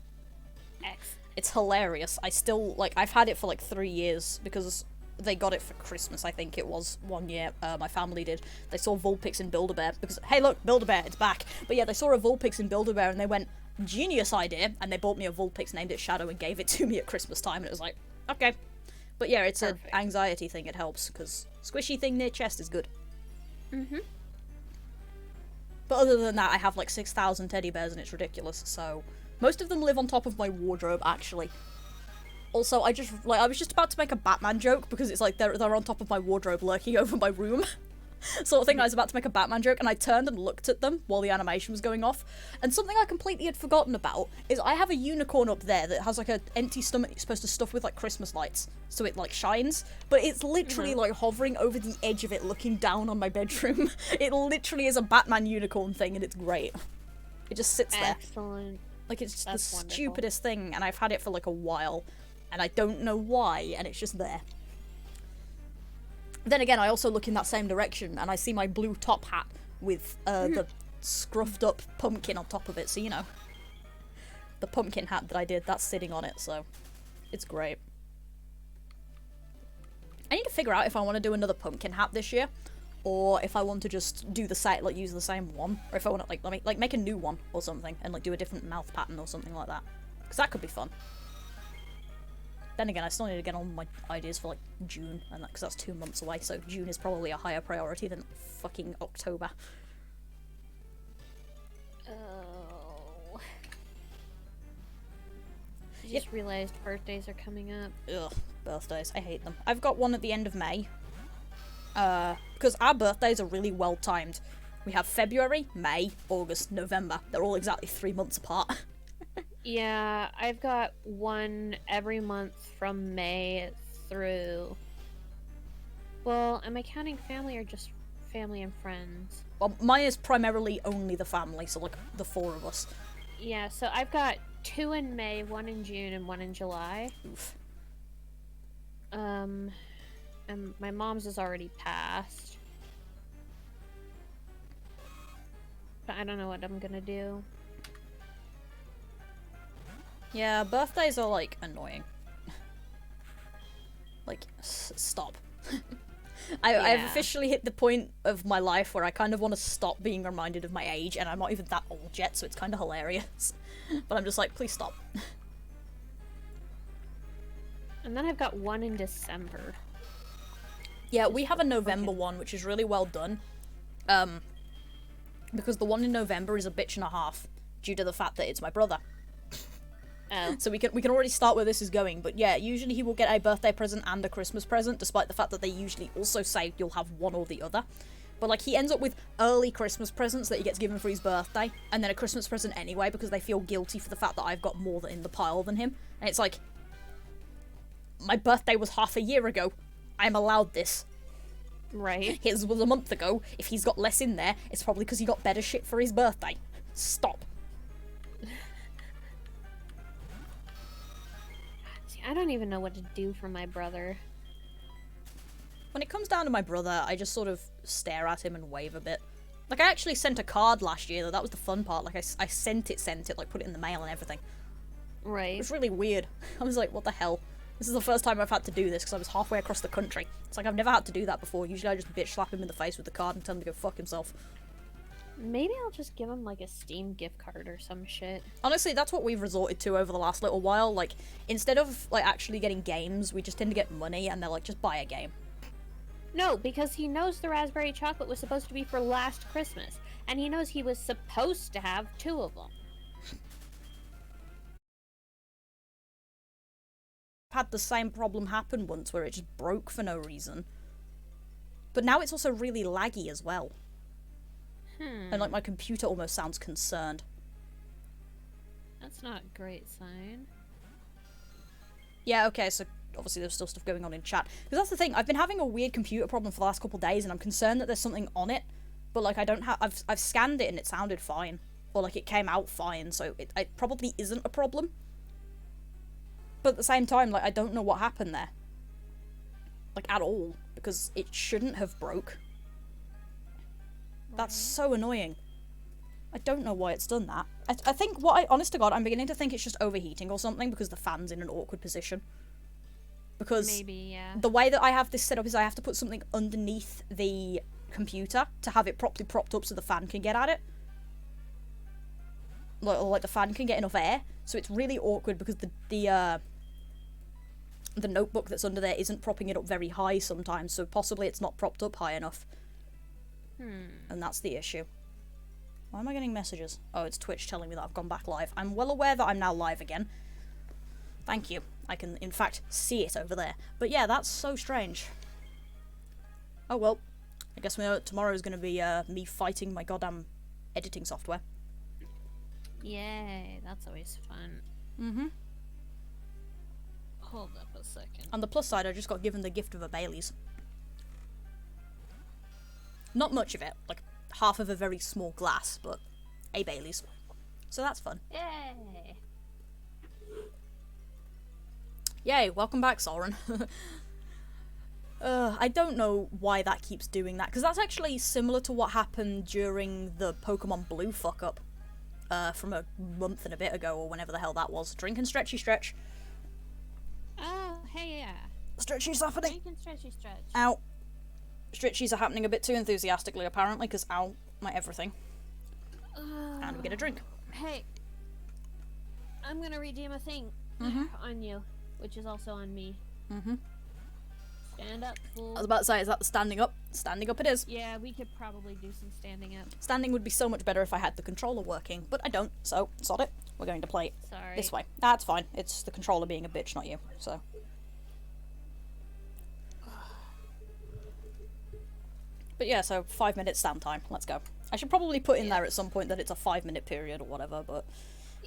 X. It's hilarious. I still, like, I've had it for like 3 years because they got it for Christmas, I think it was, one year. My family did. They saw Vulpix in Build-A-Bear because, hey look, Build-A-Bear, it's back. But yeah, they saw a Vulpix in Build-A-Bear and they went, genius idea, and they bought me a Vulpix, named it Shadow, and gave it to me at Christmas time, and it was like, okay. But yeah, it's an anxiety thing, it helps, because Squishy thing near chest is good. Mm-hmm. But other than that, I have like 6,000 teddy bears and it's ridiculous, so... Most of them live on top of my wardrobe, actually. Also, I was just about to make a Batman joke, because it's like they're on top of my wardrobe lurking over my room. Sort of thing. I was about to make a Batman joke, and I turned and looked at them while the animation was going off. And something I completely had forgotten about is I have a unicorn up there that has like an empty stomach you're supposed to stuff with like Christmas lights, so it like shines. But it's literally like hovering over the edge of it, looking down on my bedroom. It literally is a Batman unicorn thing, and it's great. It just sits there. Excellent. Like it's just That's the wonderful. stupidest thing, and I've had it for like a while, and I don't know why, and it's just there. Then again, I also look in that same direction, and I see my blue top hat with the scruffed up pumpkin on top of it, so you know. The pumpkin hat that I did, that's sitting on it, so it's great. I need to figure out if I want to do another pumpkin hat this year, or if I want to just do the same, like use the same one, or if I want to like make a new one or something, and like do a different mouth pattern or something like that, because that could be fun. Then again, I still need to get on my ideas for like June, and because that's 2 months away, so June is probably a higher priority than fucking October. Oh. I just realized birthdays are coming up. Ugh, birthdays. I hate them. I've got one at the end of May. Because our birthdays are really well timed. We have February, May, August, November. They're all exactly 3 months apart. Yeah, I've got one every month from May through... Well, am I counting family or just family and friends? Well, mine is primarily only the family, so like the 4 of us. Yeah, so I've got 2 in May, 1 in June, and 1 in July. Oof. And my mom's is already passed. But I don't know what I'm gonna do. Yeah, birthdays are like annoying. Like, stop. I've officially hit the point of my life where I kind of want to stop being reminded of my age, and I'm not even that old yet, so it's kind of hilarious. But I'm just like, please stop. And then I've got 1 in December. Yeah, we have a November one, which is really well done. Because the one in November is a bitch and a half, due to the fact that it's my brother. Oh. So we can already start where this is going, but yeah, usually he will get a birthday present and a Christmas present, despite the fact that they usually also say you'll have one or the other. But like, he ends up with early Christmas presents that he gets given for his birthday, and then a Christmas present anyway, because they feel guilty for the fact that I've got more in the pile than him. And it's like, my birthday was half a year ago. I'm allowed this. Right. His was a month ago. If he's got less in there, it's probably because he got better shit for his birthday. Stop. See, I don't even know what to do for my brother. When it comes down to my brother, I just sort of stare at him and wave a bit. Like, I actually sent a card last year, though. That was the fun part. Like, I sent it, like, put it in the mail and everything. Right. It was really weird. I was like, what the hell? This is the first time I've had to do this, because I was halfway across the country. It's like, I've never had to do that before. Usually I just bitch slap him in the face with the card and tell him to go fuck himself. Maybe I'll just give him, like, a Steam gift card or some shit. Honestly, that's what we've resorted to over the last little while. Like, instead of, like, actually getting games, we just tend to get money, and they're like, just buy a game. No, because he knows the raspberry chocolate was supposed to be for last Christmas, and he knows he was supposed to have 2 of them. Had the same problem happen once where it just broke for no reason. But now it's also really laggy as well. And like, my computer almost sounds concerned. That's not a great sign. Yeah, okay, so obviously there's still stuff going on in chat. Because that's the thing, I've been having a weird computer problem for the last couple of days, and I'm concerned that there's something on it. But like, I don't have... I've scanned it and it sounded fine. Or like, it came out fine, so it probably isn't a problem. But at the same time, like, I don't know what happened there. Like, at all. Because it shouldn't have broke. That's so annoying. I don't know why it's done that. I think honest to God, I'm beginning to think it's just overheating or something, because the fan's in an awkward position. Because maybe, yeah. The way that I have this set up is I have to put something underneath the computer to have it properly propped up so the fan can get at it. Like the fan can get enough air. So it's really awkward because the the notebook that's under there isn't propping it up very high sometimes, so possibly it's not propped up high enough. And that's the issue. Why am I getting messages? Oh, it's Twitch telling me that I've gone back live. I'm well aware that I'm now live again. Thank you. I can, in fact, see it over there. But yeah, that's so strange. Oh well. I guess we know that tomorrow is going to be me fighting my goddamn editing software. Yay, that's always fun. Mm-hmm. Hold up a second. On the plus side, I just got given the gift of a Bailey's. Not much of it, like half of a very small glass, but a Bailey's. So that's fun. Yay! Yay, welcome back, Soren. I don't know why that keeps doing that, because that's actually similar to what happened during the Pokemon Blue fuck-up. From a month and a bit ago, or whenever the hell that was. Drink and stretchy stretch. Oh, hey, yeah. Stretchy's happening. Drink and stretchy stretch. Ow. Stretchies are happening a bit too enthusiastically, apparently, because ow, my everything. And we get a drink. Hey, I'm gonna redeem a thing on you, which is also on me. Stand up, fool. I was about to say, is that the standing up? Standing up it is. Yeah, we could probably do some standing up. Standing would be so much better if I had the controller working, but I don't, so sod it. We're going to play it this way. That's fine. It's the controller being a bitch, not you, so. But yeah, so 5 minutes stand time. Let's go. I should probably put in there at some point that it's a 5-minute period or whatever, but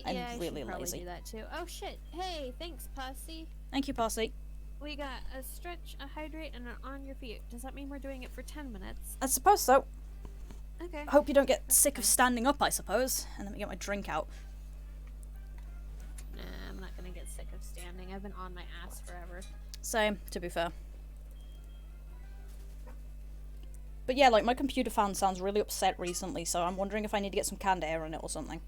I'm really lazy. Do that too. Oh shit! Hey, thanks, Posse. Thank you, Posse. We got a stretch, a hydrate, and an on your feet. Does that mean we're doing it for 10 minutes? I suppose so. Okay. I hope you don't get sick of standing up, I suppose. And let me get my drink out. Nah, I'm not gonna get sick of standing. I've been on my ass forever. Same, to be fair. But yeah, like, my computer fan sounds really upset recently, so I'm wondering if I need to get some canned air in it or something.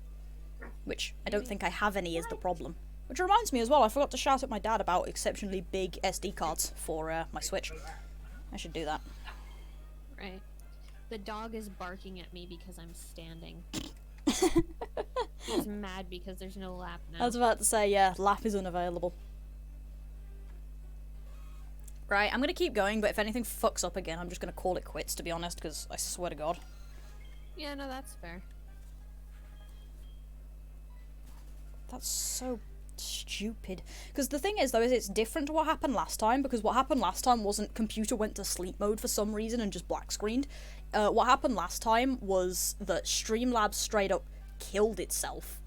Which, I don't think I have any is the problem. Which reminds me as well, I forgot to shout at my dad about exceptionally big SD cards for my Switch. I should do that. Right. The dog is barking at me because I'm standing. He's mad because there's no lap now. I was about to say, yeah, lap is unavailable. Right, I'm gonna keep going, but if anything fucks up again, I'm just gonna call it quits, to be honest, because I swear to God. Yeah, no, that's fair. That's so stupid. Because the thing is, though, is it's different to what happened last time, because what happened last time wasn't computer went to sleep mode for some reason and just black screened. What happened last time was that Streamlabs straight up killed itself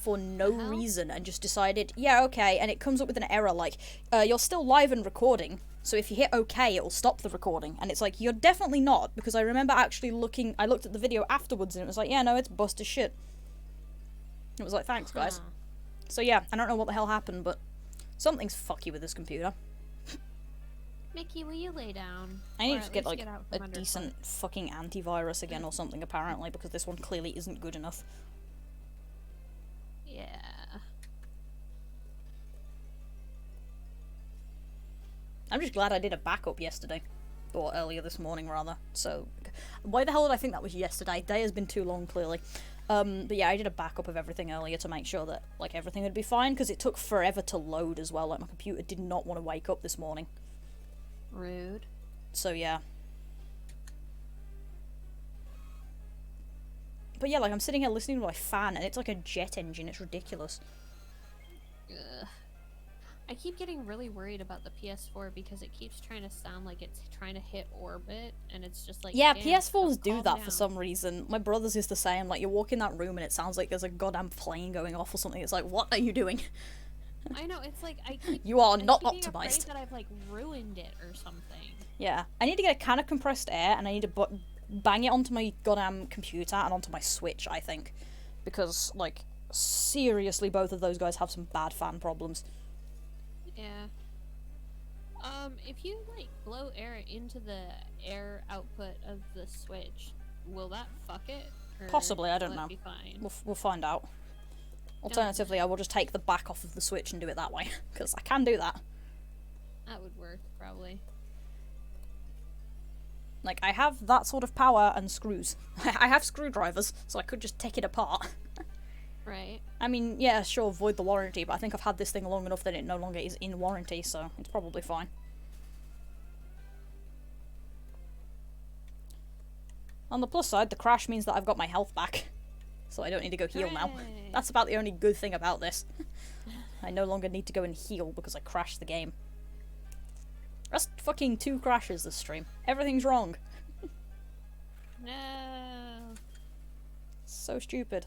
for no reason and just decided, yeah, okay, and it comes up with an error like, you're still live and recording, so if you hit okay, it'll stop the recording. And it's like, you're definitely not, because I remember actually I looked at the video afterwards and it was like, yeah, no, it's bust as shit. It was like, thanks, guys. So yeah, I don't know what the hell happened, but something's fucky with this computer. Mickey, will you lay down? I need to get, like, a decent fucking antivirus again or something, apparently, because this one clearly isn't good enough. Yeah. I'm just glad I did a backup yesterday. Or earlier this morning, rather. So, why the hell did I think that was yesterday? Day has been too long, clearly. But yeah, I did a backup of everything earlier to make sure that, like, everything would be fine, because it took forever to load as well. Like, my computer did not want to wake up this morning. Rude. So, yeah. But yeah, like, I'm sitting here listening to my fan, and it's like a jet engine. It's ridiculous. Ugh. I keep getting really worried about the PS4 because it keeps trying to sound like it's trying to hit orbit, and it's just like, yeah, PS4s do that for some reason. My brother's is the same. Like, you walk in that room and it sounds like there's a goddamn plane going off or something. It's like, what are you doing? I know, it's like, I keep... You are not optimized. optimized. That I've, like, ruined it or something. Yeah. I need to get a can of compressed air, and I need to bang it onto my goddamn computer and onto my Switch, I think. Because, like, seriously, both of those guys have some bad fan problems. Yeah. If you, like, blow air into the air output of the Switch, will that fuck it? Or possibly, I don't know. be fine? We'll find out. Alternatively, I will just take the back off of the Switch and do it that way, because I can do that. That would work, probably. Like, I have that sort of power and screws. I have screwdrivers, so I could just take it apart. Right. I mean, yeah, sure, void the warranty, but I think I've had this thing long enough that it no longer is in warranty, so it's probably fine. On the plus side, the crash means that I've got my health back, so I don't need to go heal now. Hooray. That's about the only good thing about this. I no longer need to go and heal because I crashed the game. That's fucking 2 crashes this stream. Everything's wrong. No. So stupid.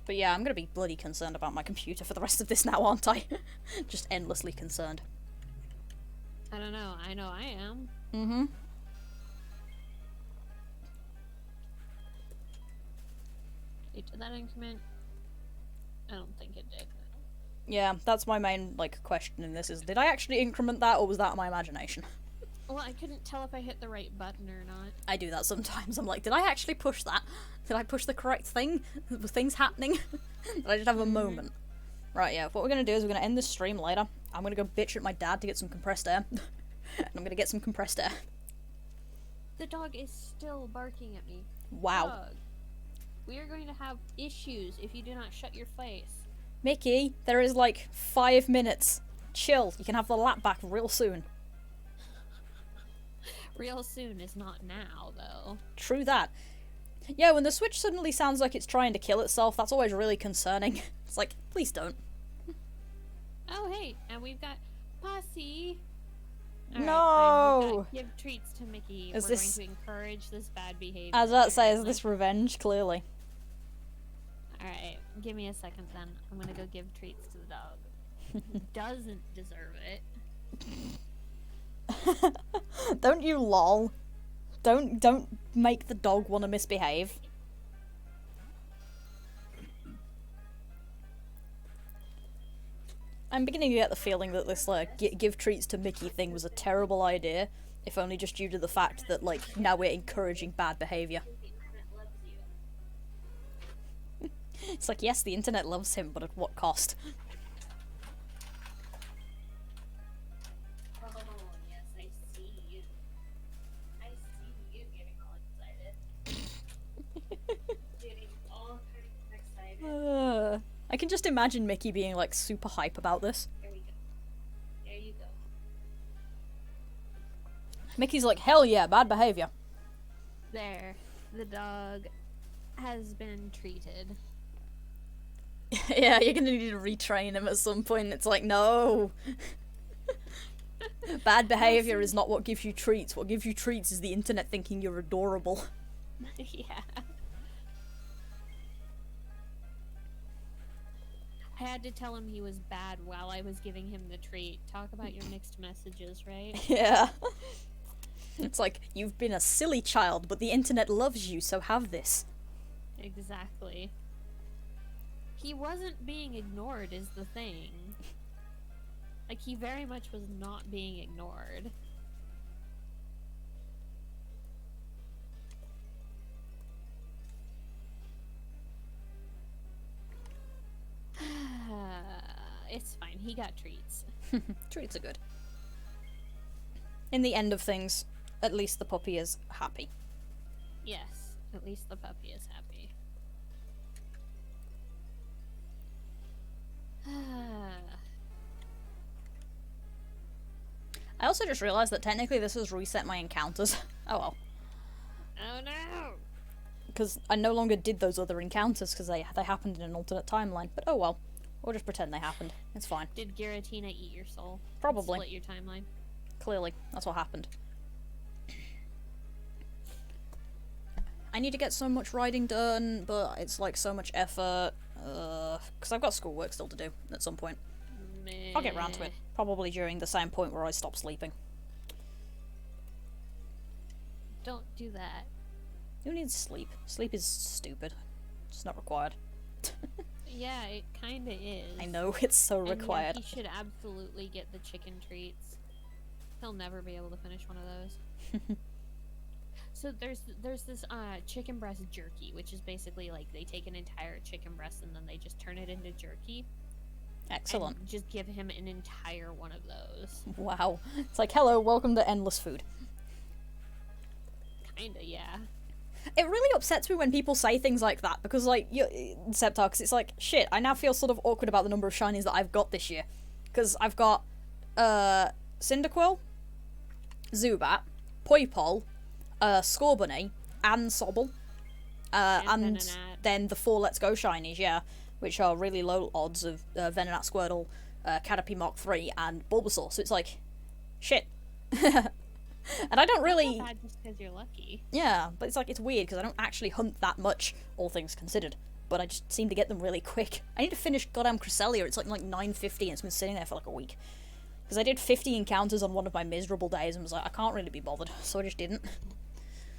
But yeah, I'm gonna be bloody concerned about my computer for the rest of this now, aren't I? Just endlessly concerned. I don't know. I know I am. Mm-hmm. Did that increment? I don't think it did. Yeah, that's my main, like, question in this is, did I actually increment that, or was that my imagination? Well, I couldn't tell if I hit the right button or not. I do that sometimes. I'm like, did I actually push that? Did I push the correct thing? Were things happening? Did I just have a moment? Right, yeah, what we're gonna do is we're gonna end this stream later. I'm gonna go bitch at my dad to get some compressed air. And I'm gonna get some compressed air. The dog is still barking at me. Wow. Dog, we are going to have issues if you do not shut your face. Mickey, there is like 5 minutes. Chill, you can have the lap back real soon. Real soon is not now, though. True that. Yeah, when the Switch suddenly sounds like it's trying to kill itself, that's always really concerning. It's like, please don't. Oh, hey, and we've got Posse. All No! right, fine. We've got give treats to Mickey. Is We're this- going to encourage this bad behavior. As that says, apparently. this revenge, clearly. Alright, give me a second then. I'm gonna go give treats to the dog. He doesn't deserve it. Don't you lol. Don't make the dog want to misbehave. I'm beginning to get the feeling that this like give treats to Mickey thing was a terrible idea, if only just due to the fact that like now we're encouraging bad behavior. It's like, yes, the internet loves him, but at what cost? Oh, yes, I see you. I see you getting all excited. Getting all kind of excited. I can just imagine Mickey being like super hype about this. There we go. There you go. Mickey's like, hell yeah, bad behavior. There. The dog has been treated. Yeah, you're gonna need to retrain him at some point. It's like, no. Bad behavior is not what gives you treats. What gives you treats is the internet thinking you're adorable. Yeah. I had to tell him he was bad while I was giving him the treat. Talk about your mixed messages, right? Yeah. It's like, you've been a silly child, but the internet loves you, so have this. Exactly. He wasn't being ignored is the thing. Like, he very much was not being ignored. It's fine. He got treats. Treats are good. In the end of things, at least the puppy is happy. Yes. At least the puppy is happy. I also just realized that technically this has reset my encounters. Oh well. Oh no! Because I no longer did those other encounters because they happened in an alternate timeline. But oh well. We'll just pretend they happened. It's fine. Did Giratina eat your soul? Probably. Split your timeline? Clearly. That's what happened. I need to get so much writing done, but it's like so much effort. Because I've got schoolwork still to do at some point. Meh. I'll get round to it. Probably during the same point where I stop sleeping. Don't do that. Who needs sleep? Sleep is stupid. It's not required. Yeah, it kinda is. I know, it's so And required. yeah, he should absolutely get the chicken treats. He'll never be able to finish one of those. So there's this chicken breast jerky, which is basically like they take an entire chicken breast and then they just turn it into jerky. Excellent. And just give him an entire one of those. Wow. It's like, hello, welcome to endless food. Kinda, yeah. It really upsets me when people say things like that, because, like, Sceptar, it's like, shit, I now feel sort of awkward about the number of shinies that I've got this year. Because I've got, Cyndaquil, Zubat, Poipole, Scorbunny, and Sobble. And then the 4 Let's Go shinies, yeah, which are really low odds of Venonat, Squirtle, Caterpie Mark 3, and Bulbasaur. So it's like, shit. And I don't really... Not bad just because you're lucky. Yeah, but it's like, it's weird, because I don't actually hunt that much, all things considered. But I just seem to get them really quick. I need to finish goddamn Cresselia. It's like 950 and it's been sitting there for like a week. Because I did 50 encounters on one of my miserable days and was like, I can't really be bothered, so I just didn't.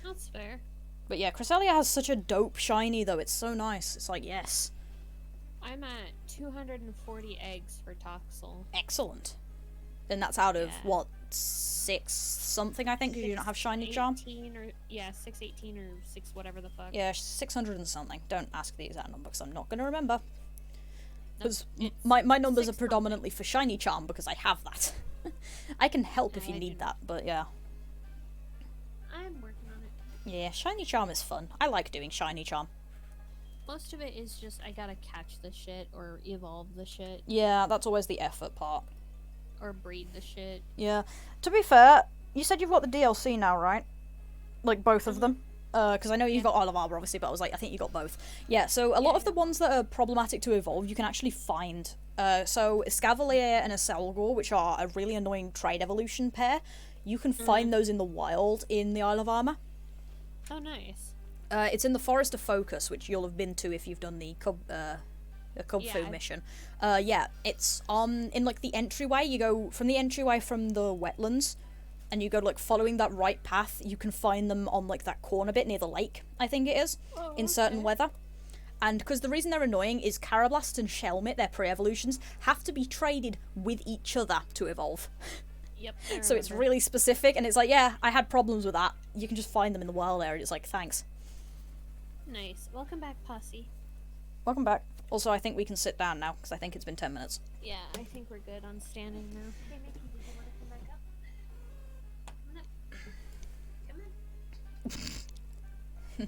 That's fair. But yeah, Cresselia has such a dope shiny, though. It's so nice. It's like, yes. I'm at 240 eggs for Toxel. Excellent. And that's out of, what, 6 something, I think, because you don't have shiny charm? 618 or 6 whatever the fuck. Yeah, 600 and something. Don't ask the exact number, because I'm not going to remember. Because Nope, my numbers are predominantly for shiny charm, because I have that. I can help if you I need do. that, but yeah. I'm working on it. Yeah, shiny charm is fun. I like doing shiny charm. Most of it is just I gotta catch the shit or evolve the shit Yeah, that's always the effort part. or breed the shit. Yeah. To be fair, you said you've got the DLC now, right? Like, both of them? Because I know you've got Isle of Arbor, obviously, but I was like, I think you got both. Yeah, so a lot of the ones that are problematic to evolve, you can actually find. So, Escavalier and Aselgor, which are a really annoying trade evolution pair, you can find those in the wild in the Isle of Armor. Oh, nice. It's in the Forest of Focus, which you'll have been to if you've done the Cubfu mission. Yeah, it's in like the entryway. You go from the entryway from the wetlands, and you go like following that right path. You can find them on like that corner bit near the lake, I think it is, in certain weather. And because the reason they're annoying is Carablast and Shelmet, their pre-evolutions, have to be traded with each other to evolve. Yep. So it's really specific, and it's like, yeah, I had problems with that. You can just find them in the wild area. It's like, thanks. Nice. Welcome back, Posse. Welcome back. Also, I think we can sit down now, because I think it's been 10 minutes. Yeah, I think we're good on standing now. Hey, Mickey, do you want to come back up?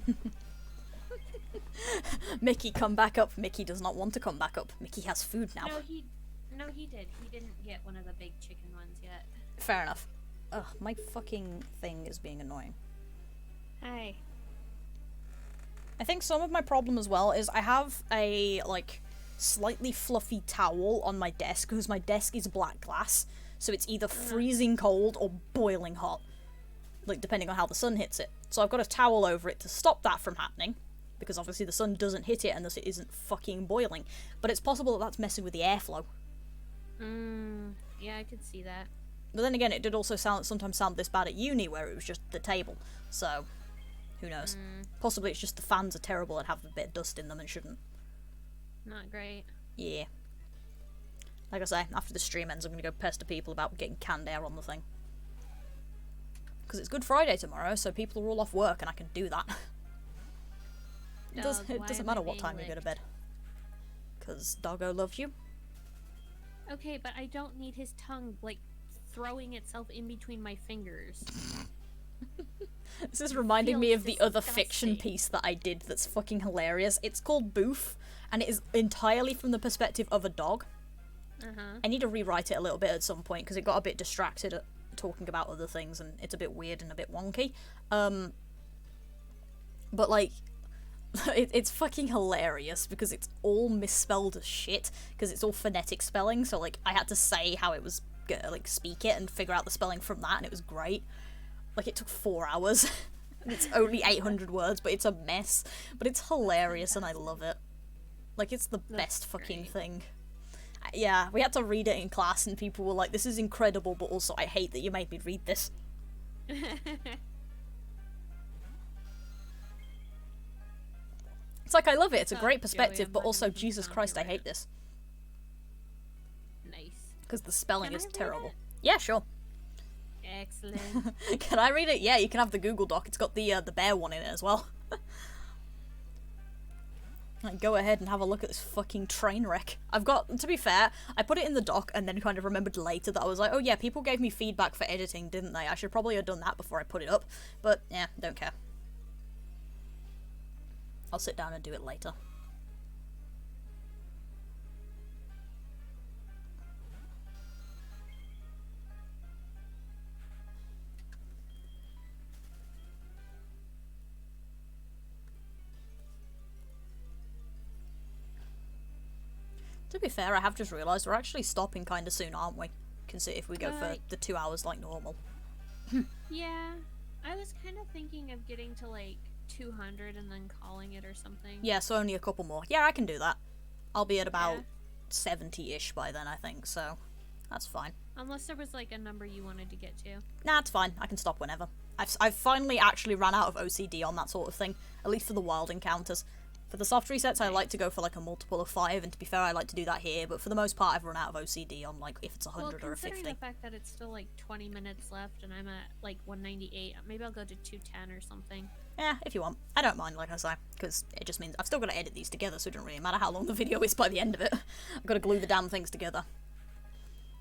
Come on. Mickey, come back up. Mickey does not want to come back up. Mickey has food now. No, he did. He didn't get one of the big chicken ones yet. Fair enough. Ugh, my fucking thing is being annoying. Hi. I think some of my problem as well is I have a, like, slightly fluffy towel on my desk, because my desk is black glass, so it's either freezing cold or boiling hot. Like, depending on how the sun hits it. So I've got a towel over it to stop that from happening, because obviously the sun doesn't hit it and thus it isn't fucking boiling. But it's possible that that's messing with the airflow. Yeah, I could see that. But then again, it did also sometimes sound this bad at uni, where it was just the table. So, who knows? Possibly it's just the fans are terrible and have a bit of dust in them and shouldn't. Not great. Yeah. Like I say, after the stream ends, I'm going to go pester people about getting canned air on the thing. Because it's Good Friday tomorrow, so people are all off work and I can do that. It doesn't matter what time you go to bed. Because Doggo loves you. Okay, but I don't need his tongue, like, throwing itself in between my fingers. This is reminding me of the other disgusting. fiction piece that I did that's fucking hilarious. It's called Boof, and it is entirely from the perspective of a dog. I need to rewrite it a little bit at some point, because it got a bit distracted at talking about other things, and it's a bit weird and a bit wonky. But, like, it's fucking hilarious, because it's all misspelled as shit, because it's all phonetic spelling, so, like, I had to say how it was gonna, like, speak it and figure out the spelling from that, and it was great. Like, it took 4 hours. And it's only 800 words, but it's a mess. But it's hilarious, and I love it. Like, it's the best fucking thing. Yeah, we had to read it in class, and people were like, this is incredible, but also I hate that you made me read this. It's like, I love it, it's a great perspective, but also, Jesus Christ, I hate this. Nice. Because the spelling Can is I read terrible. it? Yeah, sure. Excellent. Can I read it? Yeah, you can have the Google Doc. It's got the bear one in it as well. Like, go ahead and have a look at this fucking train wreck. I've got, to be fair, I put it in the doc and then kind of remembered later that I was like, oh yeah, people gave me feedback for editing, didn't they? I should probably have done that before I put it up. But, yeah, don't care. I'll sit down and do it later. To be fair, I have just realised we're actually stopping kind of soon, aren't we? Can see if we go for the 2 hours like normal. Yeah, I was kind of thinking of getting to like 200 and then calling it or something. Yeah, so only a couple more. Yeah, I can do that. I'll be at about 70-ish by then, I think, so that's fine. Unless there was like a number you wanted to get to. Nah, it's fine. I can stop whenever. I've finally actually ran out of OCD on that sort of thing, at least for the wild encounters. For the soft resets, I like to go for like a multiple of 5, and to be fair, I like to do that here, but for the most part, I've run out of OCD on like if it's 100 or a 50. Considering the fact that it's still like 20 minutes left and I'm at like 198, maybe I'll go to 210 or something. Yeah, if you want. I don't mind, like I say, because it just means I've still got to edit these together, so it doesn't really matter how long the video is by the end of it. I've got to glue the damn things together.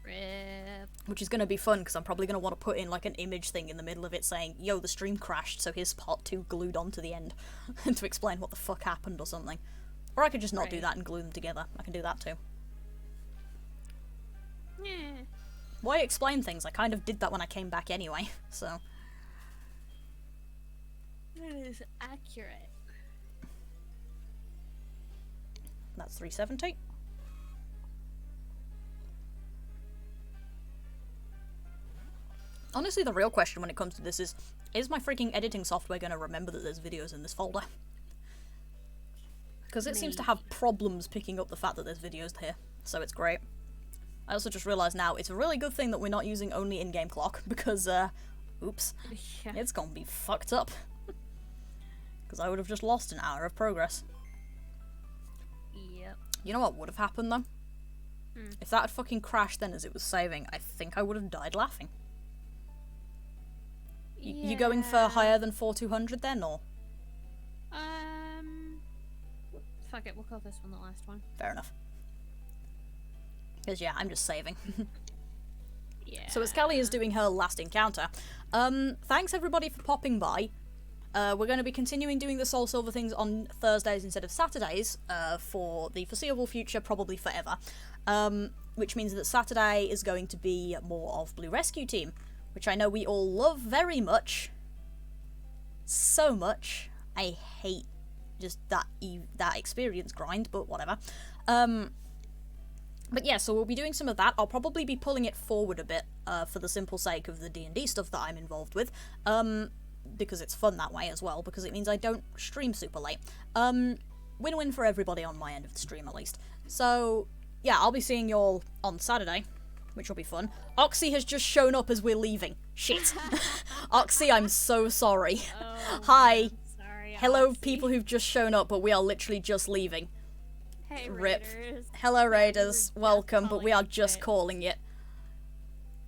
Rip. Which is going to be fun, because I'm probably going to want to put in like an image thing in the middle of it saying, yo, the stream crashed, so here's part 2 glued onto the end, to explain what the fuck happened or something. Or I could just not do that and glue them together. I can do that too. Yeah. Why explain things? I kind of did that when I came back anyway, so... That is accurate. That's 370. Honestly, the real question when it comes to this is my freaking editing software going to remember that there's videos in this folder? Because it seems to have problems picking up the fact that there's videos here, so it's great. I also just realised now, it's a really good thing that we're not using only in-game clock, because, oops, Yeah. it's gonna be fucked up. Because I would have just lost an hour of progress. Yep. You know what would have happened, though? If that had fucking crashed then as it was saving, I think I would have died laughing. You going for higher than 4200 then, or? Fuck it, we'll call this one the last one. Fair enough. Because, yeah, I'm just saving. Yeah. So as Callie is doing her last encounter, thanks everybody for popping by. We're going to be continuing doing the SoulSilver things on Thursdays instead of Saturdays, for the foreseeable future, probably forever. Which means that Saturday is going to be more of Blue Rescue Team, which I know we all love very much. So much. I hate just that experience grind, but whatever. But yeah, so we'll be doing some of that. I'll probably be pulling it forward a bit, for the simple sake of the D&D stuff that I'm involved with. Because it's fun that way as well, because it means I don't stream super late. Win-win for everybody on my end of the stream, at least. So, yeah, I'll be seeing you all on Saturday, which will be fun. Oxy has just shown up as we're leaving. Shit. Oxy, I'm so sorry. Oh, Hi. Sorry, Hello, Oxy. people who've just shown up, but we are literally just leaving. Hey, Rip. Raiders. Hello, Raiders. we're Welcome, just but we are calling just it. calling it.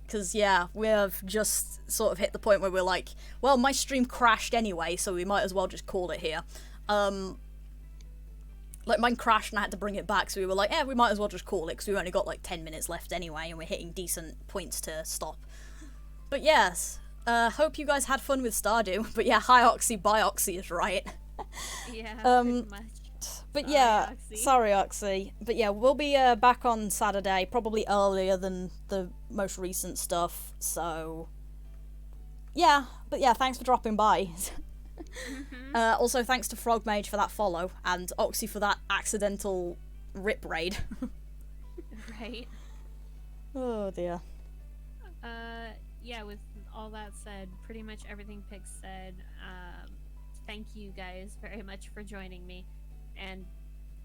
Because, yeah, we have just sort of hit the point where we're like, well, my stream crashed anyway, so we might as well just call it here. Like, mine crashed and I had to bring it back, so we were like, we might as well just call it, because we've only got, like, 10 minutes left anyway, and we're hitting decent points to stop. But, yes, hope you guys had fun with Stardew. But, yeah, hi, Oxy, bye, Oxy is right. Yeah, Um, pretty much. But Sorry, yeah, Oxy. sorry, Oxy. But yeah, we'll be back on Saturday, probably earlier than the most recent stuff, so... Yeah, but yeah, thanks for dropping by. Also, thanks to Frogmage for that follow, and Oxy for that accidental rip raid. Right. Oh dear. Yeah, with all that said, pretty much everything Pix said, thank you guys very much for joining me, and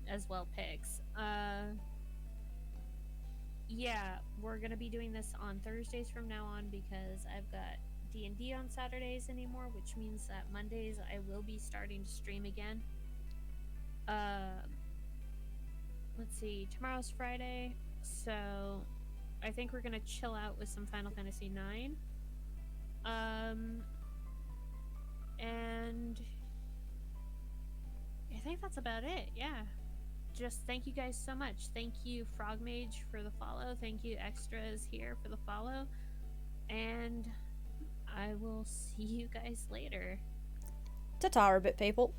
as well Pix. Yeah, we're gonna be doing this on Thursdays from now on, because I've got D&D on Saturdays anymore, which means that Mondays I will be starting to stream again. Let's see, tomorrow's Friday, so I think we're gonna chill out with some Final Fantasy IX. And I think that's about it, yeah. Just thank you guys so much. Thank you, Frogmage, for the follow. Thank you, Extras here, for the follow. And I will see you guys later. Ta-ta a bit, people.